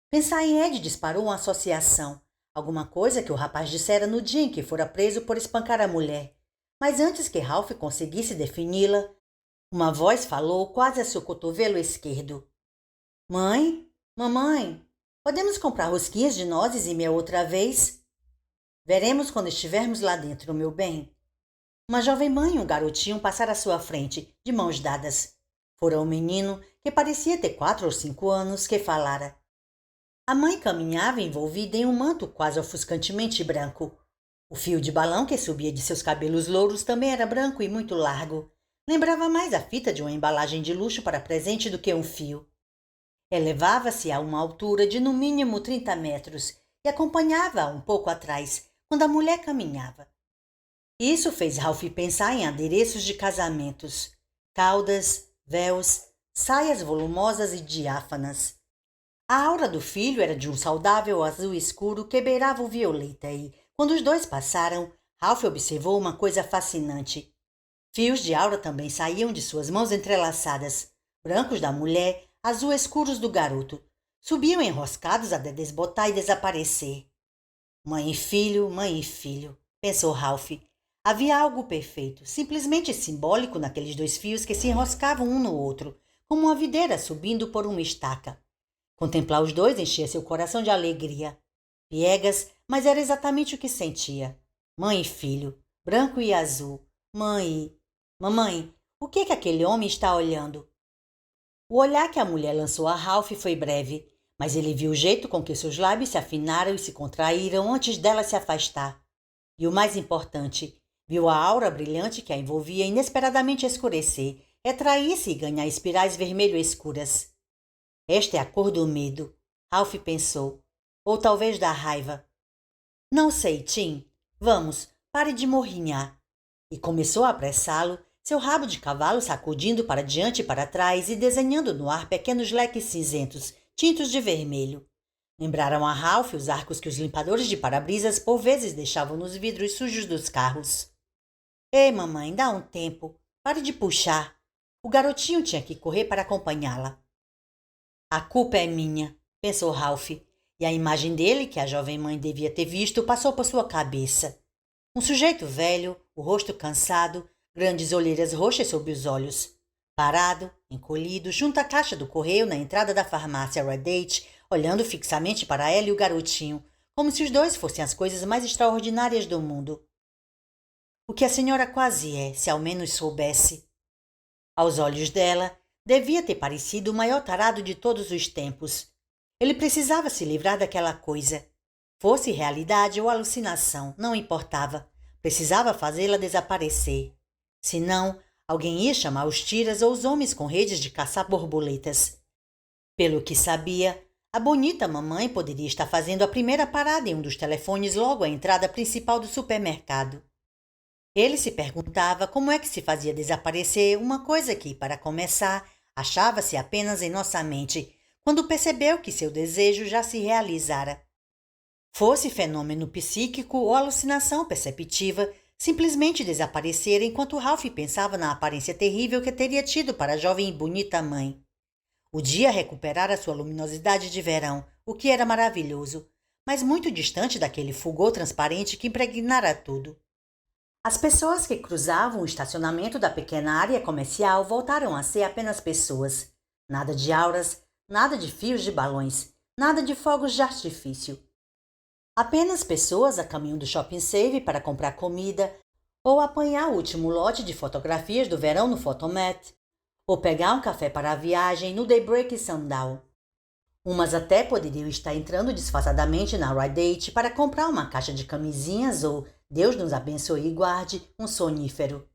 Pensar em Ed disparou uma associação, alguma coisa que o rapaz dissera no dia em que fora preso por espancar a mulher. Mas antes que Ralph conseguisse defini-la, uma voz falou quase a seu cotovelo esquerdo. Mãe? Mamãe? Podemos comprar rosquinhas de nozes e mel outra vez? Veremos quando estivermos lá dentro, meu bem. Uma jovem mãe e um garotinho passaram à sua frente, de mãos dadas. Fora o menino, que parecia ter 4 ou 5 anos, que falara. A mãe caminhava envolvida em um manto quase ofuscantemente branco. O fio de balão que subia de seus cabelos louros também era branco e muito largo. Lembrava mais a fita de uma embalagem de luxo para presente do que um fio. Elevava-se a uma altura de no mínimo 30 metros e acompanhava-a um pouco atrás, quando a mulher caminhava. Isso fez Ralph pensar em adereços de casamentos, caudas, véus, saias volumosas e diáfanas. A aura do filho era de um saudável azul escuro que beirava o violeta e, quando os dois passaram, Ralph observou uma coisa fascinante. Fios de aura também saíam de suas mãos entrelaçadas, brancos da mulher, azul escuros do garoto. Subiam enroscados até desbotar e desaparecer. Mãe e filho, pensou Ralph. Havia algo perfeito, simplesmente simbólico naqueles 2 fios que se enroscavam um no outro, como uma videira subindo por uma estaca. Contemplar os 2 enchia seu coração de alegria. Piegas, mas era exatamente o que sentia. Mãe e filho, branco e azul. Mamãe, o que aquele homem está olhando? O olhar que a mulher lançou a Ralph foi breve, mas ele viu o jeito com que seus lábios se afinaram e se contraíram antes dela se afastar. E o mais importante, Viu a aura brilhante que a envolvia inesperadamente escurecer, retrair-se e ganhar espirais vermelho escuras. Esta é a cor do medo, Ralph pensou. Ou talvez da raiva. Não sei, Tim. Vamos, pare de morrinhar. E começou a apressá-lo, seu rabo de cavalo sacudindo para diante e para trás e desenhando no ar pequenos leques cinzentos, tintos de vermelho. Lembraram a Ralph os arcos que os limpadores de para-brisas por vezes deixavam nos vidros sujos dos carros. Ei, mamãe, dá um tempo. Pare de puxar. O garotinho tinha que correr para acompanhá-la. A culpa é minha, pensou Ralph, e a imagem dele, que a jovem mãe devia ter visto, passou por sua cabeça. Um sujeito velho, o rosto cansado, grandes olheiras roxas sob os olhos. Parado, encolhido, junto à caixa do correio na entrada da farmácia Redate, olhando fixamente para ela e o garotinho, como se os dois fossem as coisas mais extraordinárias do mundo. O que a senhora quase é, se ao menos soubesse. Aos olhos dela, devia ter parecido o maior tarado de todos os tempos. Ele precisava se livrar daquela coisa. Fosse realidade ou alucinação, não importava. Precisava fazê-la desaparecer. Senão, alguém ia chamar os tiras ou os homens com redes de caçar borboletas. Pelo que sabia, a bonita mamãe poderia estar fazendo a primeira parada em um dos telefones logo à entrada principal do supermercado. Ele se perguntava como é que se fazia desaparecer uma coisa que, para começar, achava-se apenas em nossa mente, quando percebeu que seu desejo já se realizara. Fosse fenômeno psíquico ou alucinação perceptiva, simplesmente desaparecer enquanto Ralph pensava na aparência terrível que teria tido para a jovem e bonita mãe. O dia recuperara sua luminosidade de verão, o que era maravilhoso, mas muito distante daquele fulgor transparente que impregnara tudo. As pessoas que cruzavam o estacionamento da pequena área comercial voltaram a ser apenas pessoas. Nada de auras, nada de fios de balões, nada de fogos de artifício. Apenas pessoas a caminho do Shopping Save para comprar comida, ou apanhar o último lote de fotografias do verão no Photomat, ou pegar um café para a viagem no Daybreak Sundown. Umas até poderiam estar entrando disfarçadamente na Rite para comprar uma caixa de camisinhas ou, Deus nos abençoe e guarde, um sonífero.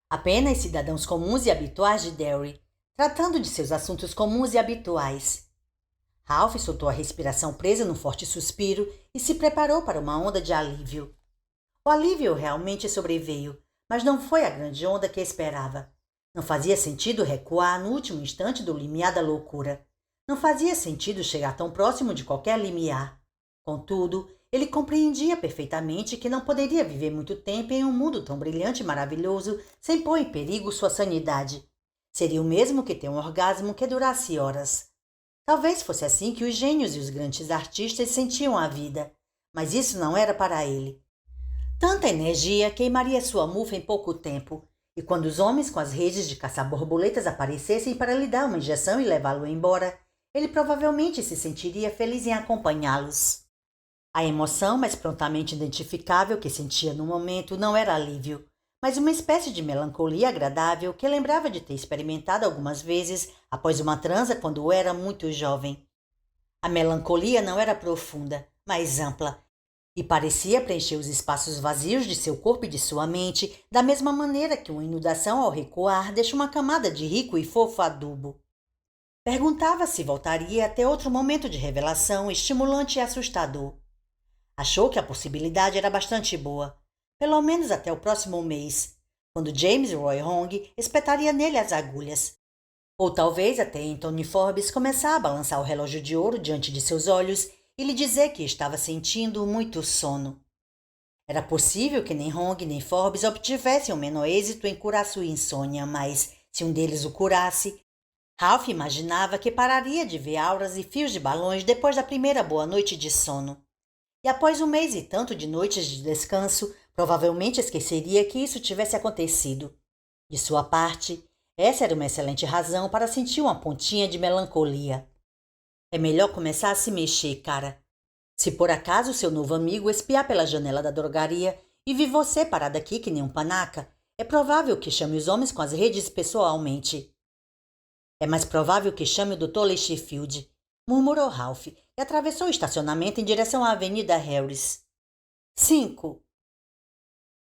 Apenas cidadãos comuns e habituais de Derry, tratando de seus assuntos comuns e habituais. Ralph soltou a respiração presa num forte suspiro e se preparou para uma onda de alívio. O alívio realmente sobreveio, mas não foi a grande onda que esperava. Não fazia sentido recuar no último instante do limiar da loucura. Não fazia sentido chegar tão próximo de qualquer limiar. Contudo, ele compreendia perfeitamente que não poderia viver muito tempo em um mundo tão brilhante e maravilhoso sem pôr em perigo sua sanidade. Seria o mesmo que ter um orgasmo que durasse horas. Talvez fosse assim que os gênios e os grandes artistas sentiam a vida, mas isso não era para ele. Tanta energia queimaria sua mufa em pouco tempo, e quando os homens com as redes de caçar borboletas aparecessem para lhe dar uma injeção e levá-lo embora, ele provavelmente se sentiria feliz em acompanhá-los. A emoção mais prontamente identificável que sentia no momento não era alívio, mas uma espécie de melancolia agradável que lembrava de ter experimentado algumas vezes após uma transa quando era muito jovem. A melancolia não era profunda, mas ampla, e parecia preencher os espaços vazios de seu corpo e de sua mente da mesma maneira que uma inundação ao recuar deixa uma camada de rico e fofo adubo. Perguntava se voltaria até outro momento de revelação estimulante e assustador. Achou que a possibilidade era bastante boa, pelo menos até o próximo mês, quando James Roy Hong espetaria nele as agulhas. Ou talvez até Anthony Forbes começar a balançar o relógio de ouro diante de seus olhos e lhe dizer que estava sentindo muito sono. Era possível que nem Hong nem Forbes obtivessem o menor êxito em curar sua insônia, mas, se um deles o curasse, Ralph imaginava que pararia de ver auras e fios de balões depois da primeira boa noite de sono. E após um mês e tanto de noites de descanso, provavelmente esqueceria que isso tivesse acontecido. De sua parte, essa era uma excelente razão para sentir uma pontinha de melancolia. É melhor começar a se mexer, cara. Se por acaso seu novo amigo espiar pela janela da drogaria e vir você parado aqui que nem um panaca, é provável que chame os homens com as redes pessoalmente. É mais provável que chame o Dr. Leishfield, murmurou Ralph e atravessou o estacionamento em direção à Avenida Harris. 5.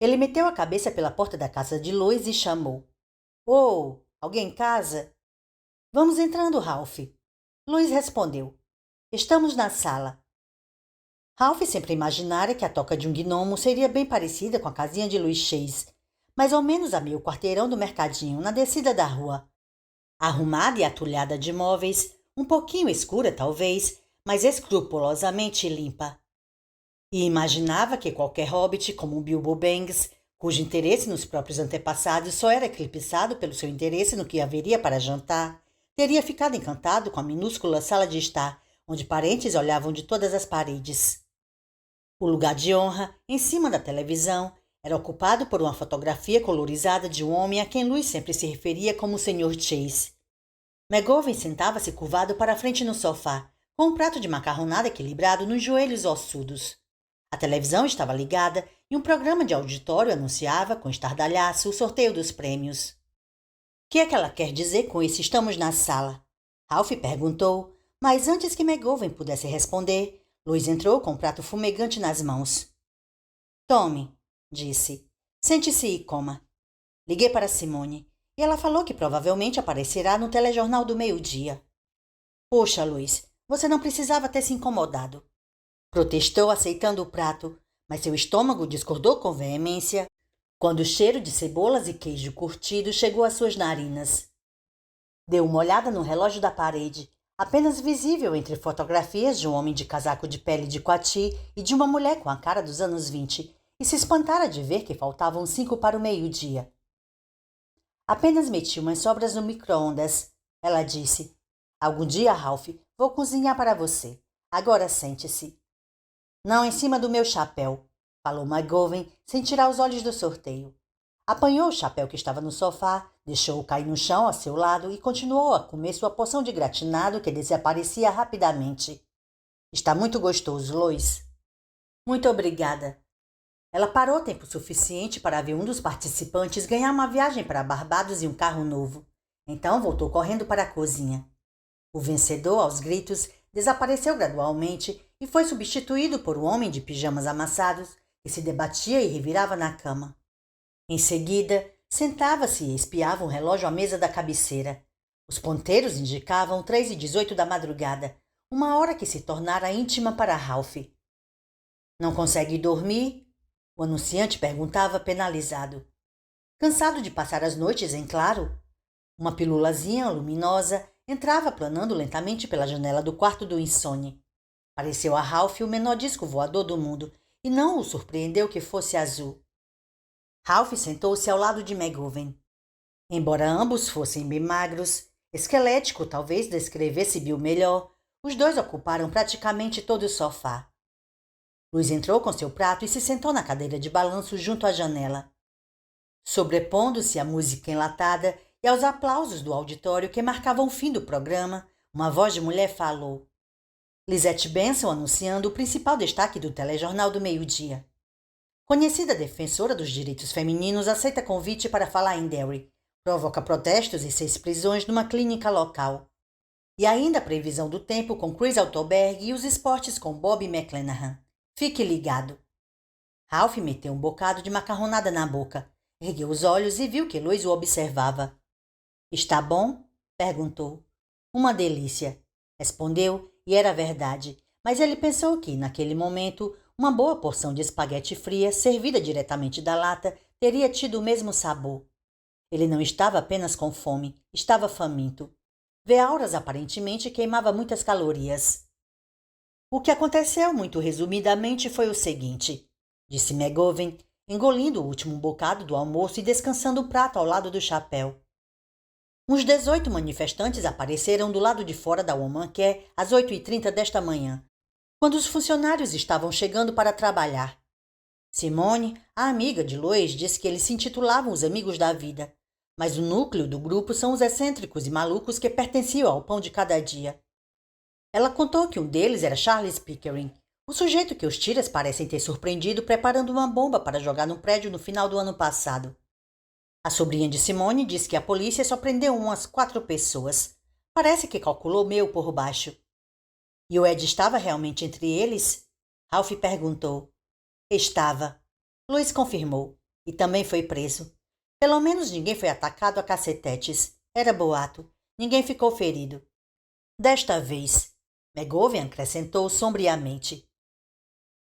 Ele meteu a cabeça pela porta da casa de Lois e chamou. Oh, alguém em casa? Vamos entrando, Ralph. Lois respondeu. Estamos na sala. Ralph sempre imaginara que a toca de um gnomo seria bem parecida com a casinha de Louis Chase, mais ou menos a meio quarteirão do mercadinho, na descida da rua. Arrumada e atulhada de móveis, um pouquinho escura talvez, mas escrupulosamente limpa. E imaginava que qualquer hobbit, como um Bilbo Baggins, cujo interesse nos próprios antepassados só era eclipsado pelo seu interesse no que haveria para jantar, teria ficado encantado com a minúscula sala de estar, onde parentes olhavam de todas as paredes. O lugar de honra, em cima da televisão, era ocupado por uma fotografia colorizada de um homem a quem Louis sempre se referia como o Sr. Chase. McGovern sentava-se curvado para a frente no sofá, com um prato de macarronada equilibrado nos joelhos ossudos. A televisão estava ligada e um programa de auditório anunciava, com estardalhaço, o sorteio dos prêmios. O que é que ela quer dizer com esse estamos na sala? Ralph perguntou, mas antes que McGovern pudesse responder, Louis entrou com um prato fumegante nas mãos. Tome, disse. Sente-se e coma. Liguei para Simone e ela falou que provavelmente aparecerá no telejornal do meio-dia. Poxa, Louis, você não precisava ter se incomodado. Protestou aceitando o prato, mas seu estômago discordou com veemência quando o cheiro de cebolas e queijo curtido chegou às suas narinas. Deu uma olhada no relógio da parede, apenas visível entre fotografias de um homem de casaco de pele de coati e de uma mulher com a cara dos anos 20, e se espantara de ver que faltavam 5 para o meio-dia. Apenas meti umas sobras no micro-ondas, ela disse. Algum dia, Ralph, vou cozinhar para você. Agora sente-se. Não em cima do meu chapéu, falou McGovern, sem tirar os olhos do sorteio. Apanhou o chapéu que estava no sofá, deixou-o cair no chão a seu lado e continuou a comer sua porção de gratinado que desaparecia rapidamente. Está muito gostoso, Lois. Muito obrigada. Ela parou tempo suficiente para ver um dos participantes ganhar uma viagem para Barbados e um carro novo. Então voltou correndo para a cozinha. O vencedor, aos gritos, desapareceu gradualmente e foi substituído por um homem de pijamas amassados que se debatia e revirava na cama. Em seguida, sentava-se e espiava um relógio à mesa da cabeceira. Os ponteiros indicavam 3h18 da madrugada, uma hora que se tornara íntima para Ralph. Não consegue dormir? O anunciante perguntava penalizado. Cansado de passar as noites em claro? Uma pilulazinha luminosa entrava planando lentamente pela janela do quarto do insone. Pareceu a Ralph o menor disco voador do mundo e não o surpreendeu que fosse azul. Ralph sentou-se ao lado de McGovern. Embora ambos fossem bem magros, esquelético talvez descrevesse Bill melhor, os dois ocuparam praticamente todo o sofá. Louis entrou com seu prato e se sentou na cadeira de balanço junto à janela. Sobrepondo-se à música enlatada e aos aplausos do auditório que marcavam o fim do programa, uma voz de mulher falou. Lisette Benson anunciando o principal destaque do telejornal do meio-dia. Conhecida defensora dos direitos femininos aceita convite para falar em Derry. Provoca protestos e 6 prisões numa clínica local. E ainda a previsão do tempo com Chris Altoberg e os esportes com Bob McClanahan. Fique ligado. Ralph meteu um bocado de macarronada na boca, ergueu os olhos e viu que Lois o observava. Está bom? Perguntou. Uma delícia, respondeu, e era verdade, mas ele pensou que, naquele momento, uma boa porção de espaguete fria, servida diretamente da lata, teria tido o mesmo sabor. Ele não estava apenas com fome, estava faminto. Veauras aparentemente queimava muitas calorias. O que aconteceu, muito resumidamente, foi o seguinte, disse McGovern, engolindo o último bocado do almoço e descansando o prato ao lado do chapéu. Uns 18 manifestantes apareceram do lado de fora da Womancare às 8h30 desta manhã, quando os funcionários estavam chegando para trabalhar. Simone, a amiga de Lois, disse que eles se intitulavam os Amigos da Vida, mas o núcleo do grupo são os excêntricos e malucos que pertenciam ao pão de cada dia. Ela contou que um deles era Charles Pickering, o sujeito que os tiras parecem ter surpreendido preparando uma bomba para jogar no prédio no final do ano passado. A sobrinha de Simone disse que a polícia só prendeu umas 4 pessoas. Parece que calculou meio por baixo. E o Ed estava realmente entre eles? Ralph perguntou. Estava. Louis confirmou. e também foi preso. Pelo menos ninguém foi atacado a cacetetes. Era boato. Ninguém ficou ferido. Desta vez, McGovern acrescentou sombriamente.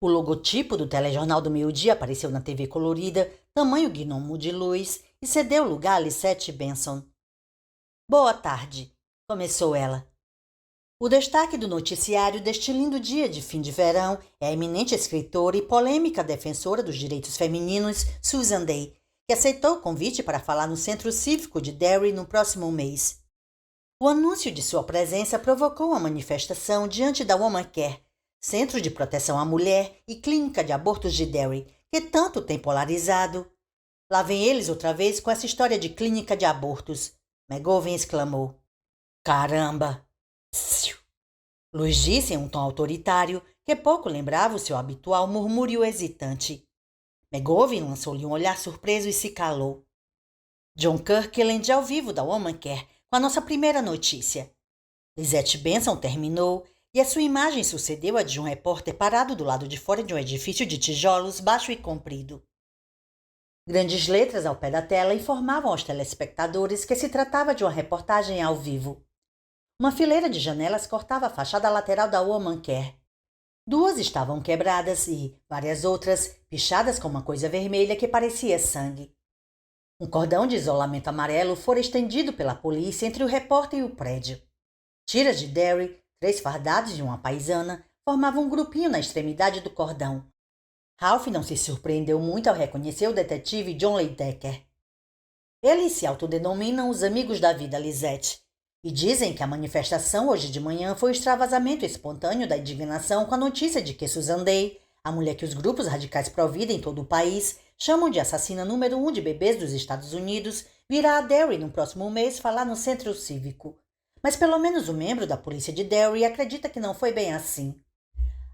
O logotipo do telejornal do meio-dia apareceu na TV colorida, tamanho gnomo de luz, e cedeu lugar a Lisette Benson. Boa tarde, começou ela. O destaque do noticiário deste lindo dia de fim de verão é a eminente escritora e polêmica defensora dos direitos femininos Susan Day, que aceitou o convite para falar no Centro Cívico de Derry no próximo mês. O anúncio de sua presença provocou uma manifestação diante da Woman Care, Centro de Proteção à Mulher e Clínica de Abortos de Derry, que tanto tem polarizado. Lá vem eles outra vez com essa história de clínica de abortos, McGovern exclamou. Caramba! Psiu! Luz disse em um tom autoritário que pouco lembrava o seu habitual murmúrio hesitante. McGovern lançou-lhe um olhar surpreso e se calou. John Kirkland ao vivo da Woman Care com a nossa primeira notícia. Lisette Benson terminou e a sua imagem sucedeu a de um repórter parado do lado de fora de um edifício de tijolos baixo e comprido. Grandes letras ao pé da tela informavam aos telespectadores que se tratava de uma reportagem ao vivo. Uma fileira de janelas cortava a fachada lateral da Woman Care. Duas estavam quebradas e várias outras pichadas com uma coisa vermelha que parecia sangue. Um cordão de isolamento amarelo fora estendido pela polícia entre o repórter e o prédio. Tiras de Derry, 3 fardados e uma paisana, formavam um grupinho na extremidade do cordão. Ralph não se surpreendeu muito ao reconhecer o detetive John Leidecker. Eles se autodenominam os amigos da vida, Lisette, e dizem que a manifestação hoje de manhã foi o extravasamento espontâneo da indignação com a notícia de que Susan Day, a mulher que os grupos radicais pró-vida em todo o país chamam de assassina número 1 de bebês dos Estados Unidos, virá a Derry no próximo mês falar no Centro Cívico. Mas pelo menos um membro da polícia de Derry acredita que não foi bem assim.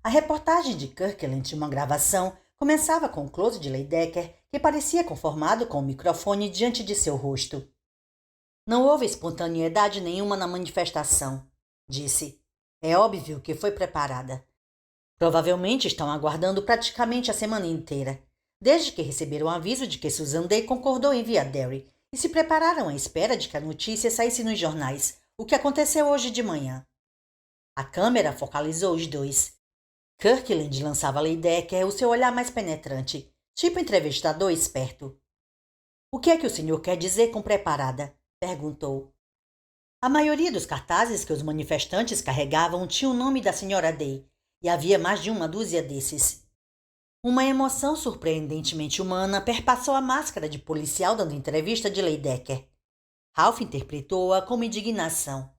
A reportagem de Kirkland de uma gravação começava com o close de Leidecker, que parecia conformado com o microfone diante de seu rosto. Não houve espontaneidade nenhuma na manifestação, disse. É óbvio que foi preparada. Provavelmente estão aguardando praticamente a semana inteira, desde que receberam o aviso de que Susan Day concordou em vir a Derry e se prepararam à espera de que a notícia saísse nos jornais, o que aconteceu hoje de manhã. A câmera focalizou os dois. Kirkland lançava a Leidecker o seu olhar mais penetrante, tipo entrevistador esperto. O que é que o senhor quer dizer com preparada? Perguntou. A maioria dos cartazes que os manifestantes carregavam tinha o nome da senhora Day, e havia mais de uma dúzia desses. Uma emoção surpreendentemente humana perpassou a máscara de policial dando entrevista de Leidecker. Ralph interpretou-a como indignação.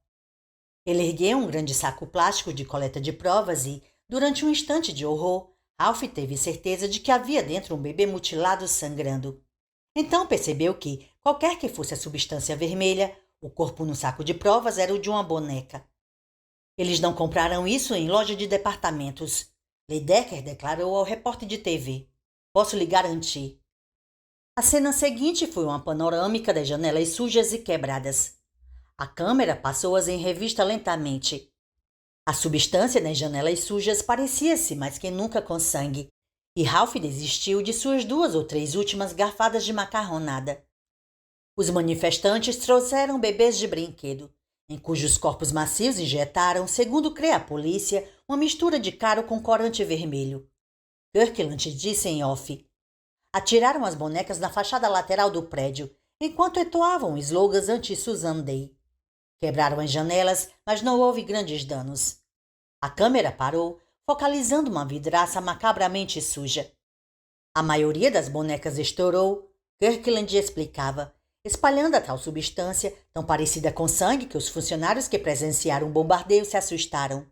Ele ergueu um grande saco plástico de coleta de provas e, durante um instante de horror, Ralph teve certeza de que havia dentro um bebê mutilado sangrando. Então percebeu que, qualquer que fosse a substância vermelha, o corpo no saco de provas era o de uma boneca. Eles não compraram isso em loja de departamentos. Leidecker declarou ao repórter de TV. Posso lhe garantir. A cena seguinte foi uma panorâmica das janelas sujas e quebradas. A câmera passou-as em revista lentamente. A substância nas janelas sujas parecia-se mais que nunca com sangue, e Ralph desistiu de suas 2 ou 3 últimas garfadas de macarronada. Os manifestantes trouxeram bebês de brinquedo, em cujos corpos macios injetaram, segundo crê a polícia, uma mistura de caro com corante vermelho. Kirkland disse em off. Atiraram as bonecas na fachada lateral do prédio, enquanto entoavam slogans anti-Susan Day. Quebraram as janelas, mas não houve grandes danos. A câmera parou, focalizando uma vidraça macabramente suja. A maioria das bonecas estourou, Kirkland explicava, espalhando a tal substância, tão parecida com sangue que os funcionários que presenciaram o bombardeio se assustaram.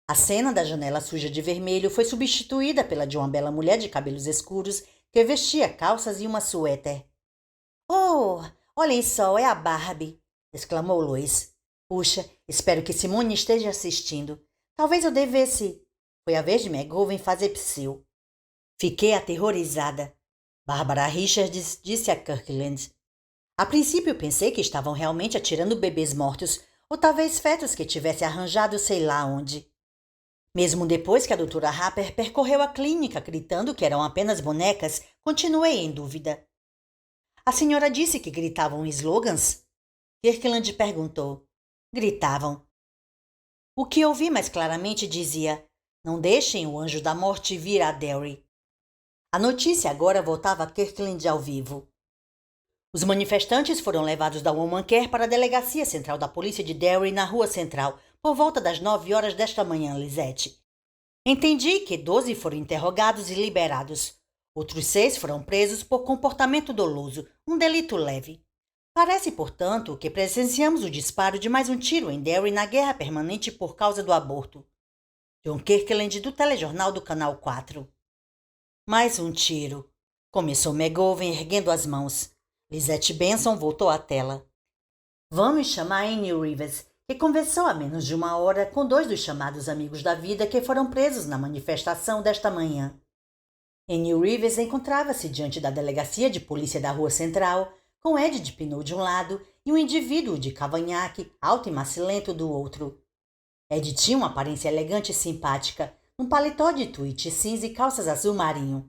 A cena da janela suja de vermelho foi substituída pela de uma bela mulher de cabelos escuros que vestia calças e uma suéter. « Oh, olhem só, é a Barbie! » exclamou Lois. « Puxa, espero que Simone esteja assistindo. Talvez eu devesse... » Foi a vez de McGovern fazer psiu. Fiquei aterrorizada. Barbara Richards disse a Kirkland. A princípio pensei que estavam realmente atirando bebês mortos, ou talvez fetos que tivesse arranjado sei lá onde. Mesmo depois que a doutora Harper percorreu a clínica gritando que eram apenas bonecas, continuei em dúvida. A senhora disse que gritavam slogans? Kirkland perguntou. Gritavam. O que ouvi mais claramente dizia: não deixem o anjo da morte vir a Derry. A notícia agora voltava a Kirkland ao vivo. Os manifestantes foram levados da Woman Care para a delegacia central da polícia de Derry na rua central, por volta das 9 horas desta manhã, Lisette. Entendi que 12 foram interrogados e liberados. Outros 6 foram presos por comportamento doloso, um delito leve. Parece, portanto, que presenciamos o disparo de mais um tiro em Derry na guerra permanente por causa do aborto. John Kirkland, do telejornal do Canal 4. Mais um tiro, começou McGovern erguendo as mãos. Lisette Benson voltou à tela. Vamos chamar Annie Rivers, que conversou há menos de uma hora com 2 dos chamados amigos da vida que foram presos na manifestação desta manhã. Annie Rivers encontrava-se diante da delegacia de polícia da Rua Central, com Ed de Pinot de um lado e um indivíduo de cavanhaque, alto e macilento, do outro. Ed tinha uma aparência elegante e simpática, um paletó de tweed cinza e calças azul marinho.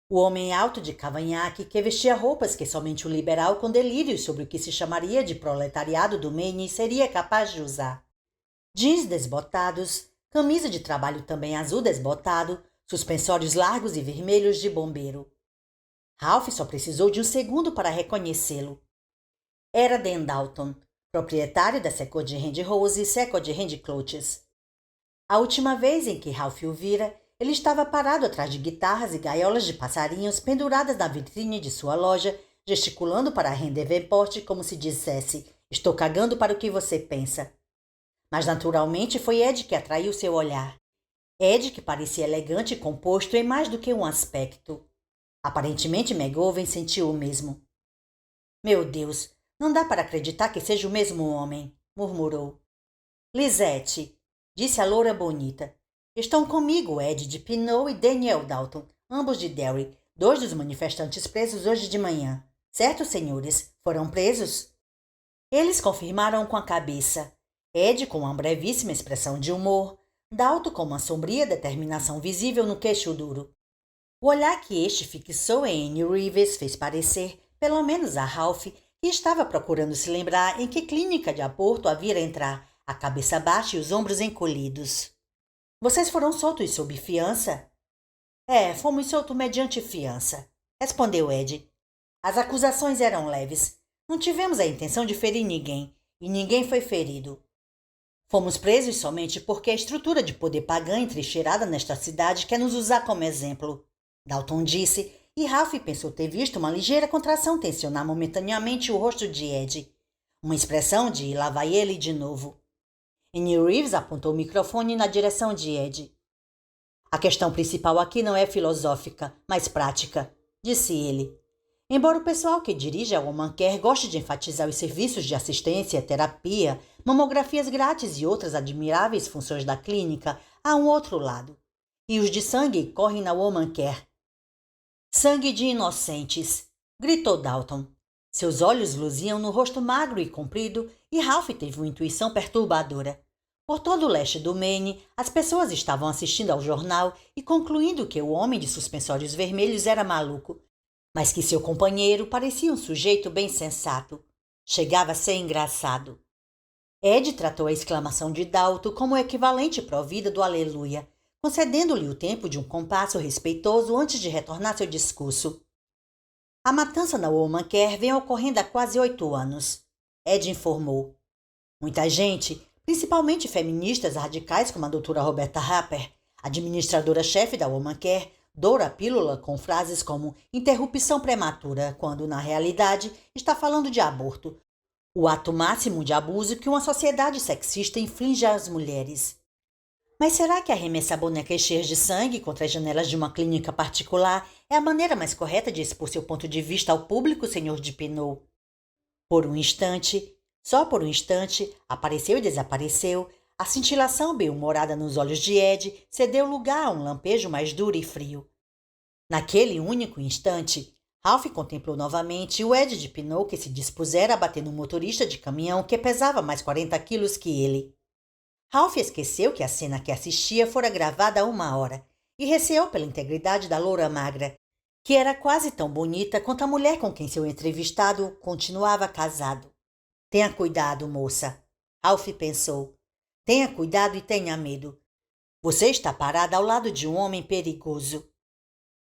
O homem alto de cavanhaque, que vestia roupas que somente um liberal com delírios sobre o que se chamaria de proletariado do Maine seria capaz de usar. Jeans desbotados, camisa de trabalho também azul desbotado, suspensórios largos e vermelhos de bombeiro. Ralph só precisou de um segundo para reconhecê-lo. Era Dan Dalton, proprietário da Second Hand Rose e Second Hand Clothes. A última vez em que Ralph o vira, ele estava parado atrás de guitarras e gaiolas de passarinhos penduradas na vitrine de sua loja, gesticulando para a Davenport como se dissesse: estou cagando para o que você pensa. Mas naturalmente foi Ed que atraiu seu olhar. Ed, que parecia elegante e composto em mais do que um aspecto. Aparentemente McGovern sentiu o mesmo. Meu Deus, não dá para acreditar que seja o mesmo homem, murmurou. Lisette, disse a loura bonita. Estão comigo Ed de Pinot e Daniel Dalton, ambos de Derry, 2 dos manifestantes presos hoje de manhã. Certo, senhores? Foram presos? Eles confirmaram com a cabeça. Ed com uma brevíssima expressão de humor, Dalton com uma sombria determinação visível no queixo duro. O olhar que este fixou em Annie Rivers fez parecer, pelo menos a Ralph, que estava procurando se lembrar em que clínica de aborto havia entrar, a cabeça baixa e os ombros encolhidos. Vocês foram soltos sob fiança? Fomos soltos mediante fiança, respondeu Ed. As acusações eram leves. Não tivemos a intenção de ferir ninguém, e ninguém foi ferido. Fomos presos somente porque a estrutura de poder pagã entrincheirada nesta cidade quer nos usar como exemplo, Dalton disse, e Ralph pensou ter visto uma ligeira contração tensionar momentaneamente o rosto de Ed. Uma expressão de lá vai ele de novo. Annie Reeves apontou o microfone na direção de Ed. A questão principal aqui não é filosófica, mas prática, disse ele. Embora o pessoal que dirige a Woman Care goste de enfatizar os serviços de assistência, terapia, mamografias grátis e outras admiráveis funções da clínica, há um outro lado. Rios de sangue correm na Woman Care. Sangue de inocentes, gritou Dalton. Seus olhos luziam no rosto magro e comprido e Ralph teve uma intuição perturbadora. Por todo o leste do Maine, as pessoas estavam assistindo ao jornal e concluindo que o homem de suspensórios vermelhos era maluco, mas que seu companheiro parecia um sujeito bem sensato. Chegava a ser engraçado. Ed tratou a exclamação de Dalton como o equivalente provida do aleluia, concedendo-lhe o tempo de um compasso respeitoso antes de retornar seu discurso. A matança na Woman Care vem ocorrendo há quase 8 anos, Ed informou. Muita gente, principalmente feministas radicais como a doutora Roberta Harper, administradora-chefe da Woman Care, doura a pílula com frases como interrupção prematura, quando, na realidade, está falando de aborto, o ato máximo de abuso que uma sociedade sexista inflige às mulheres. Mas será que arremessar bonecas cheias de sangue contra as janelas de uma clínica particular é a maneira mais correta de expor seu ponto de vista ao público, senhor de Pinot? Por um instante, só por um instante, apareceu e desapareceu, a cintilação bem-humorada nos olhos de Ed cedeu lugar a um lampejo mais duro e frio. Naquele único instante, Ralph contemplou novamente o Ed de Pinot que se dispusera a bater no motorista de caminhão que pesava mais 40 quilos que ele. Ralph esqueceu que a cena que assistia fora gravada há 1 hora e receou pela integridade da loura magra, que era quase tão bonita quanto a mulher com quem seu entrevistado continuava casado. Tenha cuidado, moça, Ralph pensou. Tenha cuidado e tenha medo. Você está parada ao lado de um homem perigoso.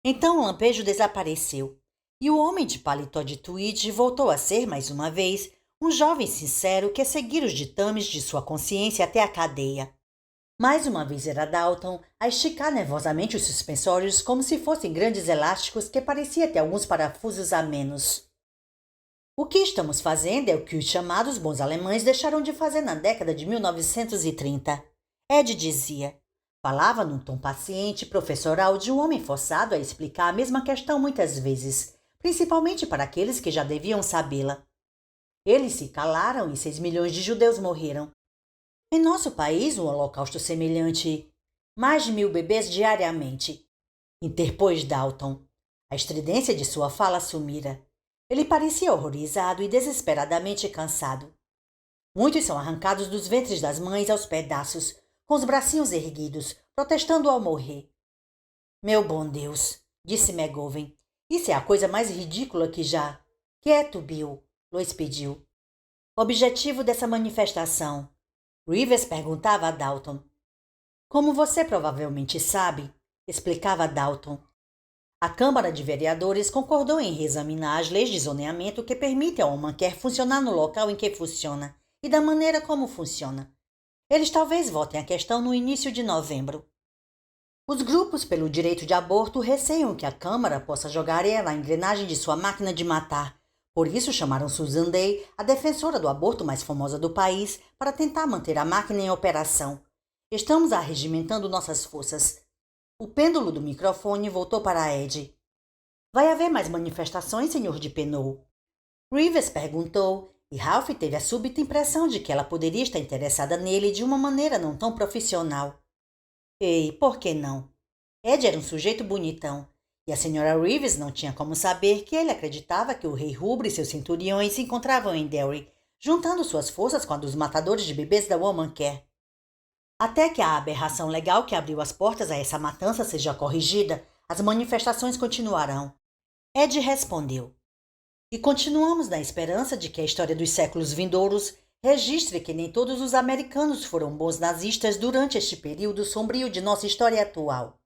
Então o lampejo desapareceu e o homem de paletó de tweed voltou a ser, mais uma vez, um jovem sincero que ia seguir os ditames de sua consciência até a cadeia. Mais uma vez era Dalton a esticar nervosamente os suspensórios como se fossem grandes elásticos que parecia ter alguns parafusos a menos. O que estamos fazendo é o que os chamados bons alemães deixaram de fazer na década de 1930. Ed dizia. Falava num tom paciente e professoral de um homem forçado a explicar a mesma questão muitas vezes, principalmente para aqueles que já deviam sabê-la. Eles se calaram e 6 milhões de judeus morreram. Em nosso país, um holocausto semelhante. Mais de 1000 bebês diariamente. Interpôs Dalton. A estridência de sua fala sumira. Ele parecia horrorizado e desesperadamente cansado. Muitos são arrancados dos ventres das mães aos pedaços, com os bracinhos erguidos, protestando ao morrer. Meu bom Deus, disse McGovern. Isso é a coisa mais ridícula que já... Quieto, Bill, Lois pediu. O objetivo dessa manifestação... Rivers perguntava a Dalton. Como você provavelmente sabe, explicava Dalton, a Câmara de Vereadores concordou em reexaminar as leis de zoneamento que permitem ao Obamacare funcionar no local em que funciona e da maneira como funciona. Eles talvez votem a questão no início de novembro. Os grupos pelo direito de aborto receiam que a Câmara possa jogar areia na engrenagem de sua máquina de matar. Por isso chamaram Susan Day, a defensora do aborto mais famosa do país, para tentar manter a máquina em operação. Estamos arregimentando nossas forças. O pêndulo do microfone voltou para Ed. Vai haver mais manifestações, senhor de Penou? Rivers perguntou, e Ralph teve a súbita impressão de que ela poderia estar interessada nele de uma maneira não tão profissional. Ei, por que não? Ed era um sujeito bonitão, e a senhora Rivers não tinha como saber que ele acreditava que o rei Rubro e seus centuriões se encontravam em Derry, juntando suas forças com a dos matadores de bebês da Obamacare. Até que a aberração legal que abriu as portas a essa matança seja corrigida, as manifestações continuarão. Ed respondeu. E continuamos na esperança de que a história dos séculos vindouros registre que nem todos os americanos foram bons nazistas durante este período sombrio de nossa história atual.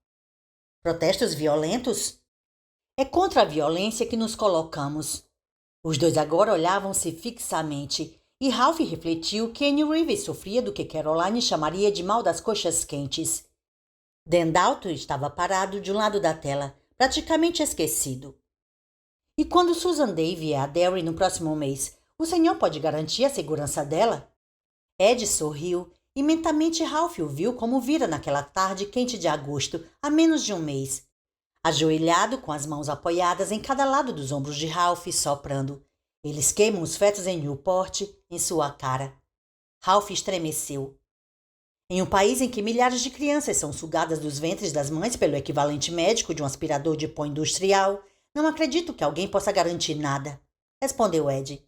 Protestos violentos? É contra a violência que nos colocamos. Os dois agora olhavam-se fixamente, e Ralph refletiu que Annie Rivers sofria do que Caroline chamaria de mal das coxas quentes. Dan Dalton estava parado de um lado da tela, praticamente esquecido. E quando Susan Day vier a Derry no próximo mês, o senhor pode garantir a segurança dela? Ed sorriu e mentalmente Ralph o viu como vira naquela tarde quente de agosto, há menos de um mês. Ajoelhado, com as mãos apoiadas em cada lado dos ombros de Ralph, soprando. Eles queimam os fetos em Newport, em sua cara. Ralph estremeceu. Em um país em que milhares de crianças são sugadas dos ventres das mães pelo equivalente médico de um aspirador de pó industrial, não acredito que alguém possa garantir nada, respondeu Ed.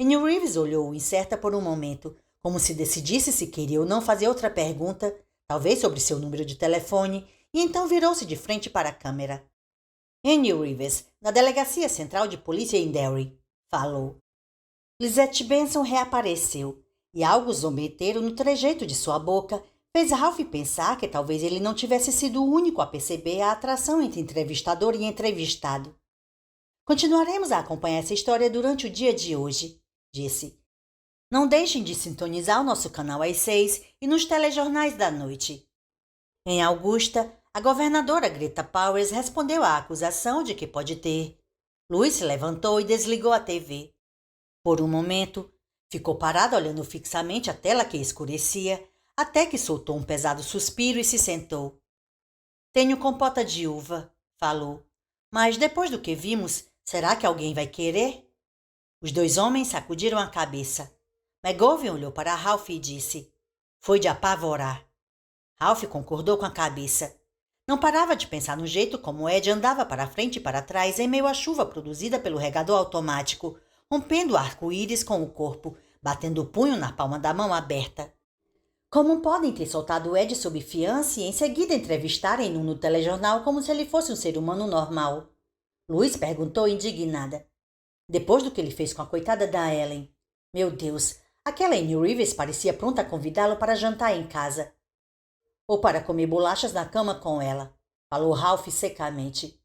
Annie Reeves olhou-o incerta por um momento, como se decidisse se queria ou não fazer outra pergunta, talvez sobre seu número de telefone, e então virou-se de frente para a câmera. Annie Reeves, na Delegacia Central de Polícia em Derry, falou. Lisette Benson reapareceu, e algo zombeteiro no trejeito de sua boca fez Ralph pensar que talvez ele não tivesse sido o único a perceber a atração entre entrevistador e entrevistado. Continuaremos a acompanhar essa história durante o dia de hoje, disse. Não deixem de sintonizar o nosso canal às 6 e nos telejornais da noite. Em Augusta, a governadora Greta Powers respondeu à acusação de que pode ter. Louis se levantou e desligou a TV. Por um momento, ficou parado olhando fixamente a tela que escurecia, até que soltou um pesado suspiro e se sentou. Tenho compota de uva, falou. Mas depois do que vimos, será que alguém vai querer? Os dois homens sacudiram a cabeça. McGovern olhou para Ralph e disse. Foi de apavorar. Ralph concordou com a cabeça. Não parava de pensar no jeito como Ed andava para frente e para trás em meio à chuva produzida pelo regador automático, rompendo o arco-íris com o corpo, batendo o punho na palma da mão aberta. Como podem ter soltado Ed sob fiança e em seguida entrevistarem-no no telejornal como se ele fosse um ser humano normal? Lois perguntou indignada. Depois do que ele fez com a coitada da Ellen. Meu Deus, aquela Anne Rivers parecia pronta a convidá-lo para jantar em casa. Ou para comer bolachas na cama com ela, falou Ralph secamente.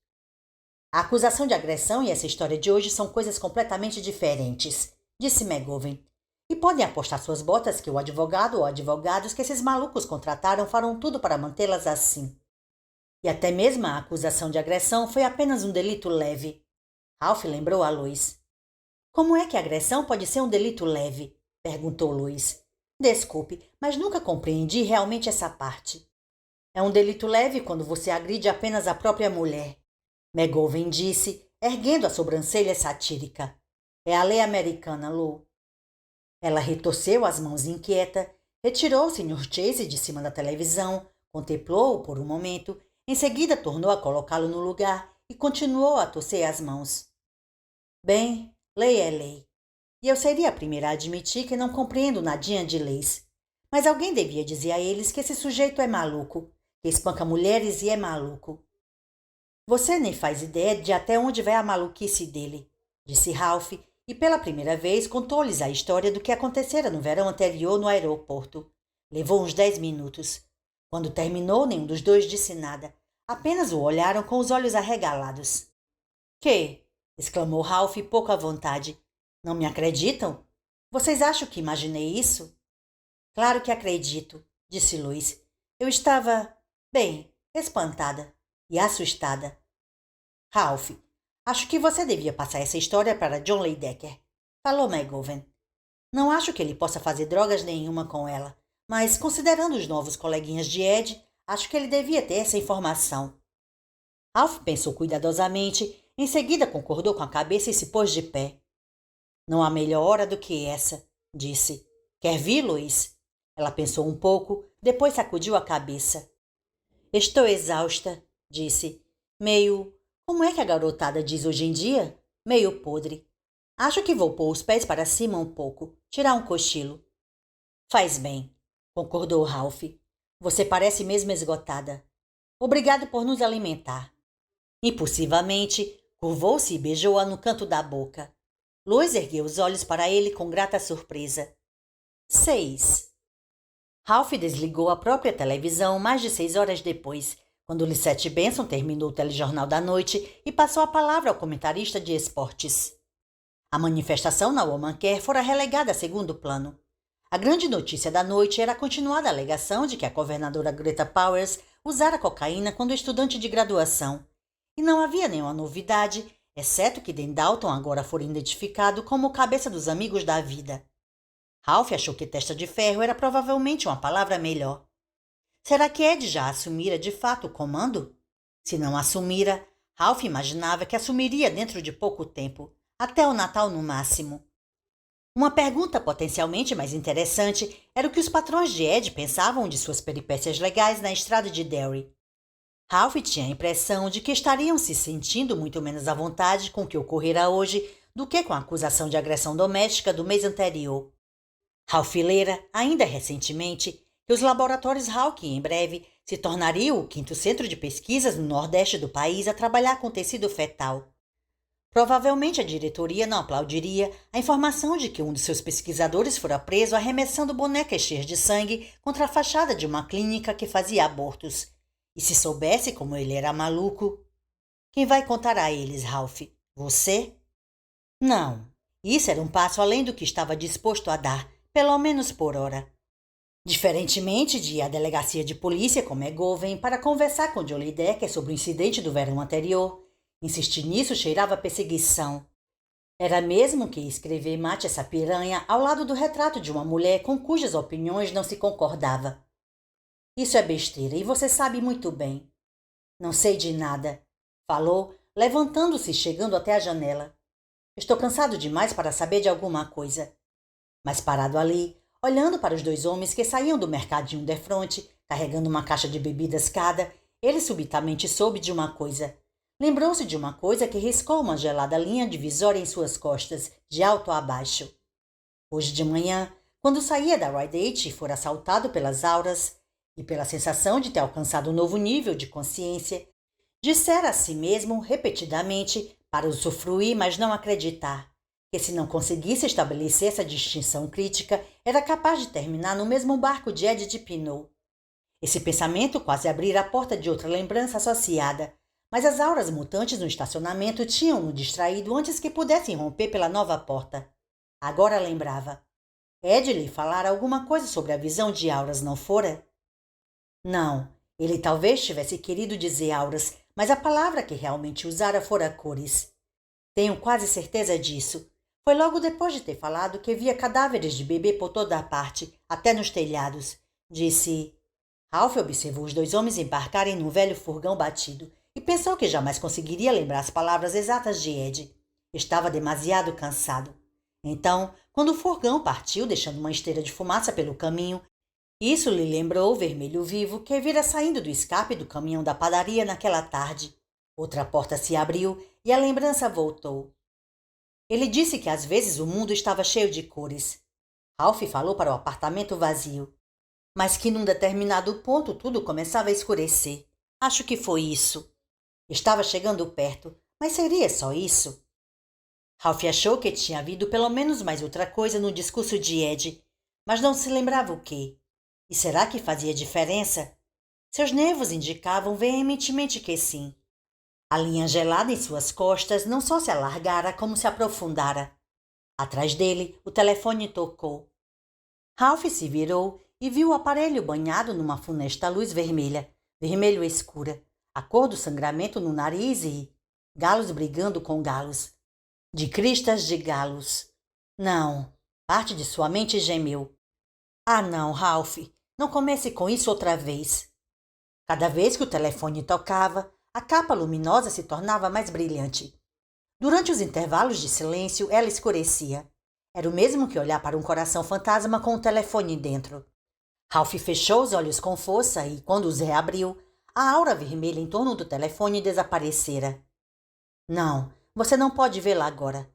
A acusação de agressão e essa história de hoje são coisas completamente diferentes, disse McGovern. E podem apostar suas botas que o advogado ou advogados que esses malucos contrataram farão tudo para mantê-las assim. E até mesmo a acusação de agressão foi apenas um delito leve. Ralph lembrou a Lois. Como é que a agressão pode ser um delito leve? Perguntou Lois. Desculpe, mas nunca compreendi realmente essa parte. É um delito leve quando você agride apenas a própria mulher. McGovern disse, erguendo a sobrancelha satírica. É a lei americana, Lou. Ela retorceu as mãos inquieta, retirou o Sr. Chase de cima da televisão, contemplou-o por um momento, em seguida tornou a colocá-lo no lugar e continuou a torcer as mãos. Bem, lei é lei. E eu seria a primeira a admitir que não compreendo nadinha de leis. Mas alguém devia dizer a eles que esse sujeito é maluco, que espanca mulheres e é maluco. Você nem faz ideia de até onde vai a maluquice dele, disse Ralph, e pela primeira vez contou-lhes a história do que acontecera no verão anterior no aeroporto. Levou uns 10 minutos. Quando terminou, nenhum dos dois disse nada. Apenas o olharam com os olhos arregalados. — Que? — exclamou Ralph pouco à vontade. — Não me acreditam? Vocês acham que imaginei isso? — Claro que acredito, disse Lois. Eu estava, bem, espantada e assustada. — Ralph, acho que você devia passar essa história para John Leidecker, falou McGovern. Não acho que ele possa fazer drogas nenhuma com ela, mas, considerando os novos coleguinhas de Ed, acho que ele devia ter essa informação. Ralph pensou cuidadosamente, em seguida concordou com a cabeça e se pôs de pé. Não há melhor hora do que essa, disse. Quer vir, Lois? Ela pensou um pouco, depois sacudiu a cabeça. Estou exausta, disse. Meio... Como é que a garotada diz hoje em dia? Meio podre. Acho que vou pôr os pés para cima um pouco, tirar um cochilo. Faz bem, concordou Ralph. Você parece mesmo esgotada. Obrigado por nos alimentar. Impulsivamente, curvou-se e beijou-a no canto da boca. Lois ergueu os olhos para ele com grata surpresa. 6. Ralph desligou a própria televisão mais de 6 horas depois, quando Lisette Benson terminou o telejornal da noite e passou a palavra ao comentarista de esportes. A manifestação na Womancare fora relegada a segundo plano. A grande notícia da noite era a continuada alegação de que a governadora Greta Powers usara cocaína quando estudante de graduação. E não havia nenhuma novidade, exceto que Dan Dalton agora fora identificado como o cabeça dos amigos da vida. Ralph achou que testa de ferro era provavelmente uma palavra melhor. Será que Ed já assumira de fato o comando? Se não assumira, Ralph imaginava que assumiria dentro de pouco tempo, até o Natal no máximo. Uma pergunta potencialmente mais interessante era o que os patrões de Ed pensavam de suas peripécias legais na estrada de Derry. Ralph tinha a impressão de que estariam se sentindo muito menos à vontade com o que ocorrera hoje do que com a acusação de agressão doméstica do mês anterior. Ralph lera, ainda recentemente, que os laboratórios Hawke em breve se tornariam o 5º centro de pesquisas no nordeste do país a trabalhar com tecido fetal. Provavelmente a diretoria não aplaudiria a informação de que um de seus pesquisadores fora preso arremessando bonecas cheias de sangue contra a fachada de uma clínica que fazia abortos. E se soubesse como ele era maluco... Quem vai contar a eles, Ralph? Você? Não. Isso era um passo além do que estava disposto a dar, pelo menos por hora. Diferentemente de ir à delegacia de polícia com McGovern para conversar com John Leidecker sobre o incidente do verão anterior, insistir nisso cheirava perseguição. Era mesmo que escrever mate essa piranha ao lado do retrato de uma mulher com cujas opiniões não se concordava. Isso é besteira e você sabe muito bem. Não sei de nada, falou, levantando-se e chegando até a janela. Estou cansado demais para saber de alguma coisa. Mas parado ali, olhando para os 2 homens que saíam do mercadinho defronte, carregando uma caixa de bebidas cada, ele subitamente soube de uma coisa. Lembrou-se de uma coisa que riscou uma gelada linha divisória em suas costas, de alto a baixo. Hoje de manhã, Quando saía da Rydate e fora assaltado pelas auras e pela sensação de ter alcançado um novo nível de consciência, dissera a si mesmo repetidamente para usufruir, mas não acreditar, que se não conseguisse estabelecer essa distinção crítica, era capaz de terminar no mesmo barco de Ed de Pinot. Esse pensamento quase abrira a porta de outra lembrança associada, mas as auras mutantes no estacionamento tinham-no distraído antes que pudessem romper pela nova porta. Agora lembrava. Ed lhe falara alguma coisa sobre a visão de auras, não fora? Não, ele talvez tivesse querido dizer auras, mas a palavra que realmente usara fora cores. Tenho quase certeza disso. Foi logo depois de ter falado que via cadáveres de bebê por toda a parte, até nos telhados. Disse... Ralph observou os dois homens embarcarem num velho furgão batido e pensou que jamais conseguiria lembrar as palavras exatas de Ed. Estava demasiado cansado. Então, quando o furgão partiu, deixando uma esteira de fumaça pelo caminho, isso lhe lembrou o vermelho vivo que vira saindo do escape do caminhão da padaria naquela tarde. Outra porta se abriu e a lembrança voltou. Ele disse que às vezes o mundo estava cheio de cores. Ralph falou para o apartamento vazio. Mas que num determinado ponto tudo começava a escurecer. Acho que foi isso. Estava chegando perto, mas seria só isso? Ralph achou que tinha havido pelo menos mais outra coisa no discurso de Ed, mas não se lembrava o quê. E será que fazia diferença? Seus nervos indicavam veementemente que sim. A linha gelada em suas costas não só se alargara, como se aprofundara. Atrás dele, o telefone tocou. Ralph se virou e viu o aparelho banhado numa funesta luz vermelha, vermelho escura, a cor do sangramento no nariz e... galos brigando com galos. De cristas de galos. Não. Parte de sua mente gemeu. Ah, não, Ralph. Não comece com isso outra vez. Cada vez que o telefone tocava, a capa luminosa se tornava mais brilhante. Durante os intervalos de silêncio, ela escurecia. Era o mesmo que olhar para um coração fantasma com o telefone dentro. Ralph fechou os olhos com força e, quando os reabriu, a aura vermelha em torno do telefone desaparecera. Não, você não pode vê-la agora.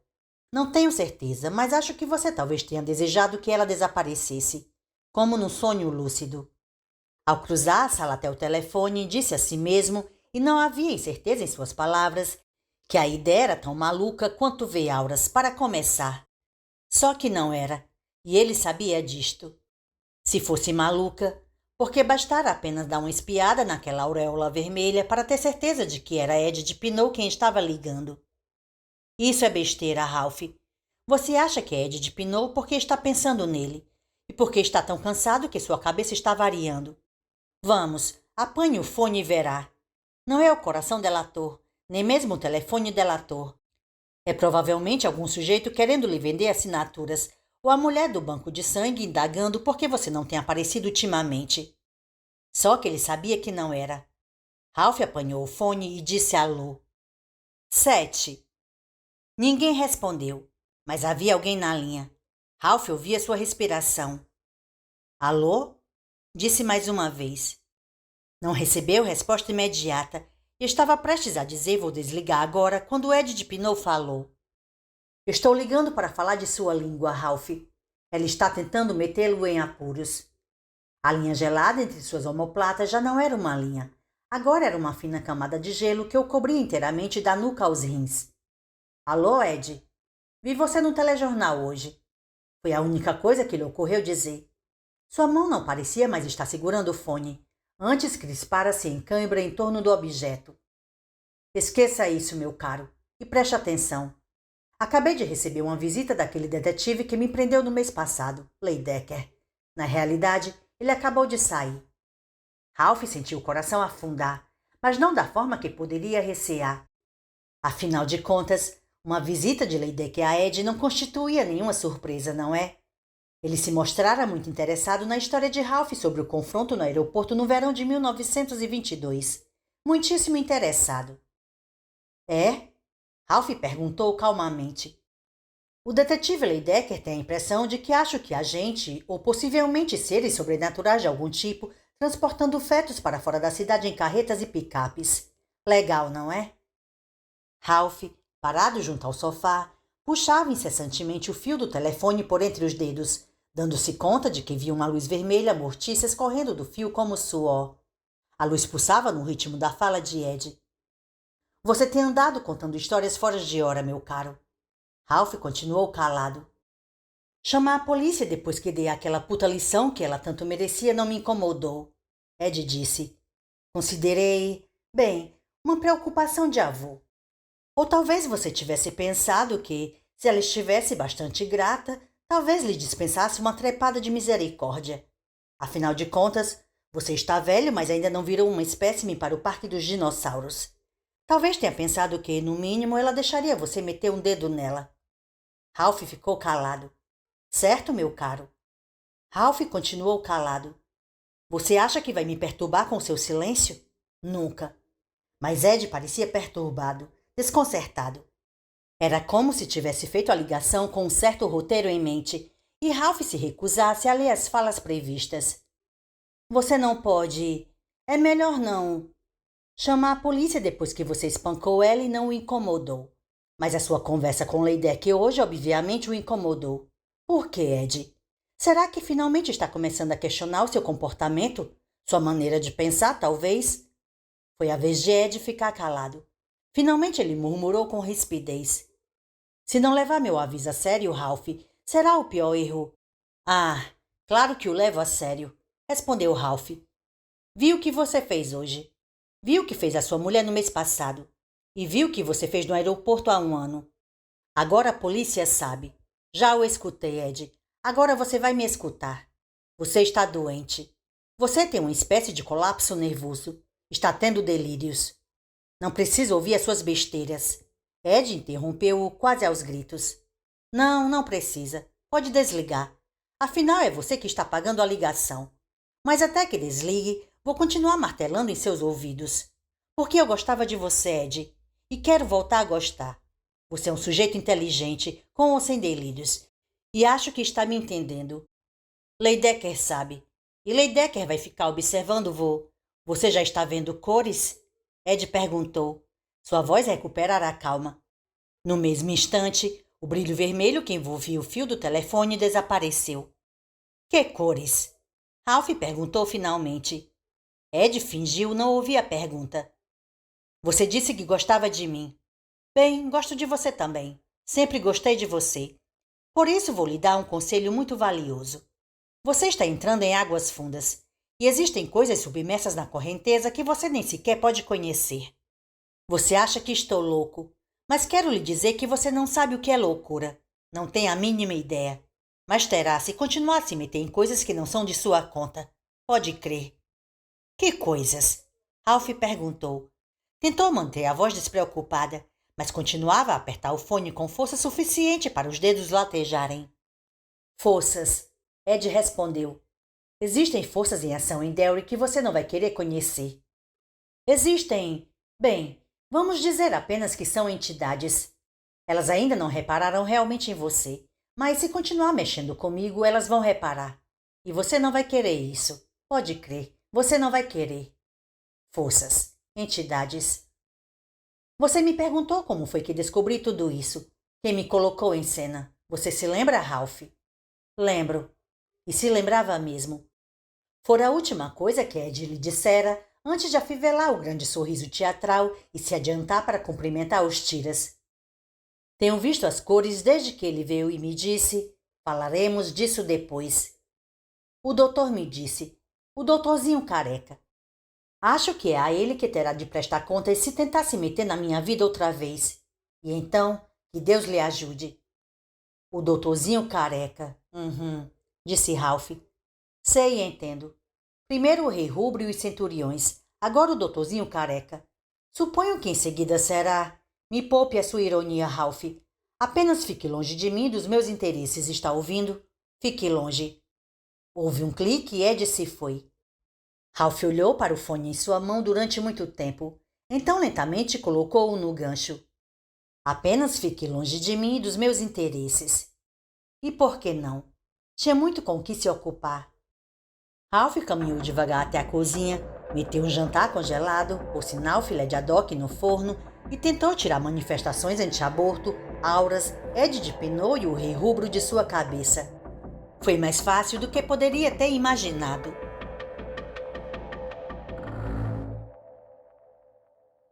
Não tenho certeza, mas acho que você talvez tenha desejado que ela desaparecesse, como num sonho lúcido. Ao cruzar a sala até o telefone, disse a si mesmo, e não havia incerteza em suas palavras, que a ideia era tão maluca quanto ver auras, para começar. Só que não era, e ele sabia disto. Se fosse maluca, porque bastara apenas dar uma espiada naquela auréola vermelha para ter certeza de que era Ed de Pinot quem estava ligando. Isso é besteira, Ralph. Você acha que é Ed de Pinot porque está pensando nele, e porque está tão cansado que sua cabeça está variando. Vamos, apanhe o fone e verá. Não é o coração delator, nem mesmo o telefone delator. É provavelmente algum sujeito querendo lhe vender assinaturas, ou a mulher do banco de sangue indagando por que você não tem aparecido ultimamente. Só que ele sabia que não era. Ralph apanhou o fone e disse alô. 7. Ninguém respondeu, mas havia alguém na linha. Ralph ouvia sua respiração. Alô? Disse mais uma vez. Não recebeu resposta imediata e estava prestes a dizer vou desligar agora quando Ed de Pinot falou. Estou ligando para falar de sua língua, Ralph. Ela está tentando metê-lo em apuros. A linha gelada entre suas omoplatas já não era uma linha. Agora era uma fina camada de gelo que o cobria inteiramente da nuca aos rins. Alô, Ed? Vi você no telejornal hoje. Foi a única coisa que lhe ocorreu dizer. Sua mão não parecia mais estar segurando o fone. Antes crispara-se em cãibra em torno do objeto. Esqueça isso, meu caro, e preste atenção. Acabei de receber uma visita daquele detetive que me prendeu no mês passado, Leidecker. Na realidade, ele acabou de sair. Ralph sentiu o coração afundar, mas não da forma que poderia recear. Afinal de contas, uma visita de Leidecker a Ed não constituía nenhuma surpresa, não é? Ele se mostrara muito interessado na história de Ralph sobre o confronto no aeroporto no verão de 1922. Muitíssimo interessado. É? Ralph perguntou calmamente. O detetive Leidecker tem a impressão de que acho que há gente, ou possivelmente seres sobrenaturais de algum tipo, transportando fetos para fora da cidade em carretas e picapes. Legal, não é? Ralph, parado junto ao sofá, puxava incessantemente o fio do telefone por entre os dedos, dando-se conta de que via uma luz vermelha mortiça escorrendo do fio como suor. A luz pulsava no ritmo da fala de Ed. Você tem andado contando histórias fora de hora, meu caro. Ralph continuou calado. Chamar a polícia depois que dei aquela puta lição que ela tanto merecia não me incomodou. Ed disse. Considerei, bem, uma preocupação de avô. Ou talvez você tivesse pensado que, se ela estivesse bastante grata, talvez lhe dispensasse uma trepada de misericórdia. Afinal de contas, você está velho, mas ainda não virou uma espécime para o Parque dos Dinossauros. Talvez tenha pensado que, no mínimo, ela deixaria você meter um dedo nela. Ralph ficou calado. Certo, meu caro? Ralph continuou calado. Você acha que vai me perturbar com seu silêncio? Nunca. Mas Ed parecia perturbado, desconcertado. Era como se tivesse feito a ligação com um certo roteiro em mente e Ralph se recusasse a ler as falas previstas. Você não pode... É melhor não... Chamar a polícia depois que você espancou ela e não o incomodou. Mas a sua conversa com Leideck hoje obviamente o incomodou. Por quê, Ed? Será que finalmente está começando a questionar o seu comportamento? Sua maneira de pensar, talvez? Foi a vez de Ed ficar calado. Finalmente ele murmurou com rispidez. Se não levar meu aviso a sério, Ralph, será o pior erro. Ah, claro que o levo a sério, respondeu Ralph. Vi o que você fez hoje. Vi o que fez a sua mulher no mês passado. E vi o que você fez no aeroporto há 1 ano. Agora a polícia sabe. Já o escutei, Ed. Agora você vai me escutar. Você está doente. Você tem uma espécie de colapso nervoso. Está tendo delírios. Não preciso ouvir as suas besteiras. Ed interrompeu-o quase aos gritos. Não, não precisa. Pode desligar. Afinal, é você que está pagando a ligação. Mas até que desligue, vou continuar martelando em seus ouvidos. Porque eu gostava de você, Ed. E quero voltar a gostar. Você é um sujeito inteligente, com ou sem delírios. E acho que está me entendendo. Leidecker sabe. E Leidecker vai ficar observando Você já está vendo cores? Ed perguntou. Sua voz recuperara a calma. No mesmo instante, o brilho vermelho que envolvia o fio do telefone desapareceu. Que cores? Ralph perguntou finalmente. Ed fingiu não ouvir a pergunta. Você disse que gostava de mim. Bem, gosto de você também. Sempre gostei de você. Por isso vou lhe dar um conselho muito valioso. Você está entrando em águas fundas e existem coisas submersas na correnteza que você nem sequer pode conhecer. Você acha que estou louco, mas quero lhe dizer que você não sabe o que é loucura. Não tem a mínima ideia. Mas terá se continuar a se meter em coisas que não são de sua conta. Pode crer. Que coisas? Ralph perguntou. Tentou manter a voz despreocupada, mas continuava a apertar o fone com força suficiente para os dedos latejarem. Forças, Ed respondeu. Existem forças em ação em Derry que você não vai querer conhecer. Existem, bem, vamos dizer apenas que são entidades. Elas ainda não repararam realmente em você, mas se continuar mexendo comigo, elas vão reparar. E você não vai querer isso. Pode crer, você não vai querer. Forças, entidades. Você me perguntou como foi que descobri tudo isso. Quem me colocou em cena? Você se lembra, Ralph? Lembro. E se lembrava mesmo. Fora a última coisa que Ed lhe dissera antes de afivelar o grande sorriso teatral e se adiantar para cumprimentar os tiras. Tenho visto as cores desde que ele veio e me disse, falaremos disso depois. O doutor me disse, o doutorzinho careca. Acho que é a ele que terá de prestar contas se tentar se meter na minha vida outra vez. E então, que Deus lhe ajude. O doutorzinho careca. Disse Ralph. Sei e entendo. Primeiro o rei rubro e os centuriões, agora o doutorzinho careca. Suponho que em seguida será... Me poupe a sua ironia, Ralph. Apenas fique longe de mim e dos meus interesses, está ouvindo? Fique longe. Houve um clique e Ed se foi. Ralph olhou para o fone em sua mão durante muito tempo. Então lentamente colocou-o no gancho. Apenas fique longe de mim e dos meus interesses. E por que não? Tinha muito com o que se ocupar. Ralph caminhou devagar até a cozinha, meteu um jantar congelado, por sinal filé de adoque no forno, e tentou tirar manifestações anti-aborto, auras, Ed de Penô e o rei rubro de sua cabeça. Foi mais fácil do que poderia ter imaginado.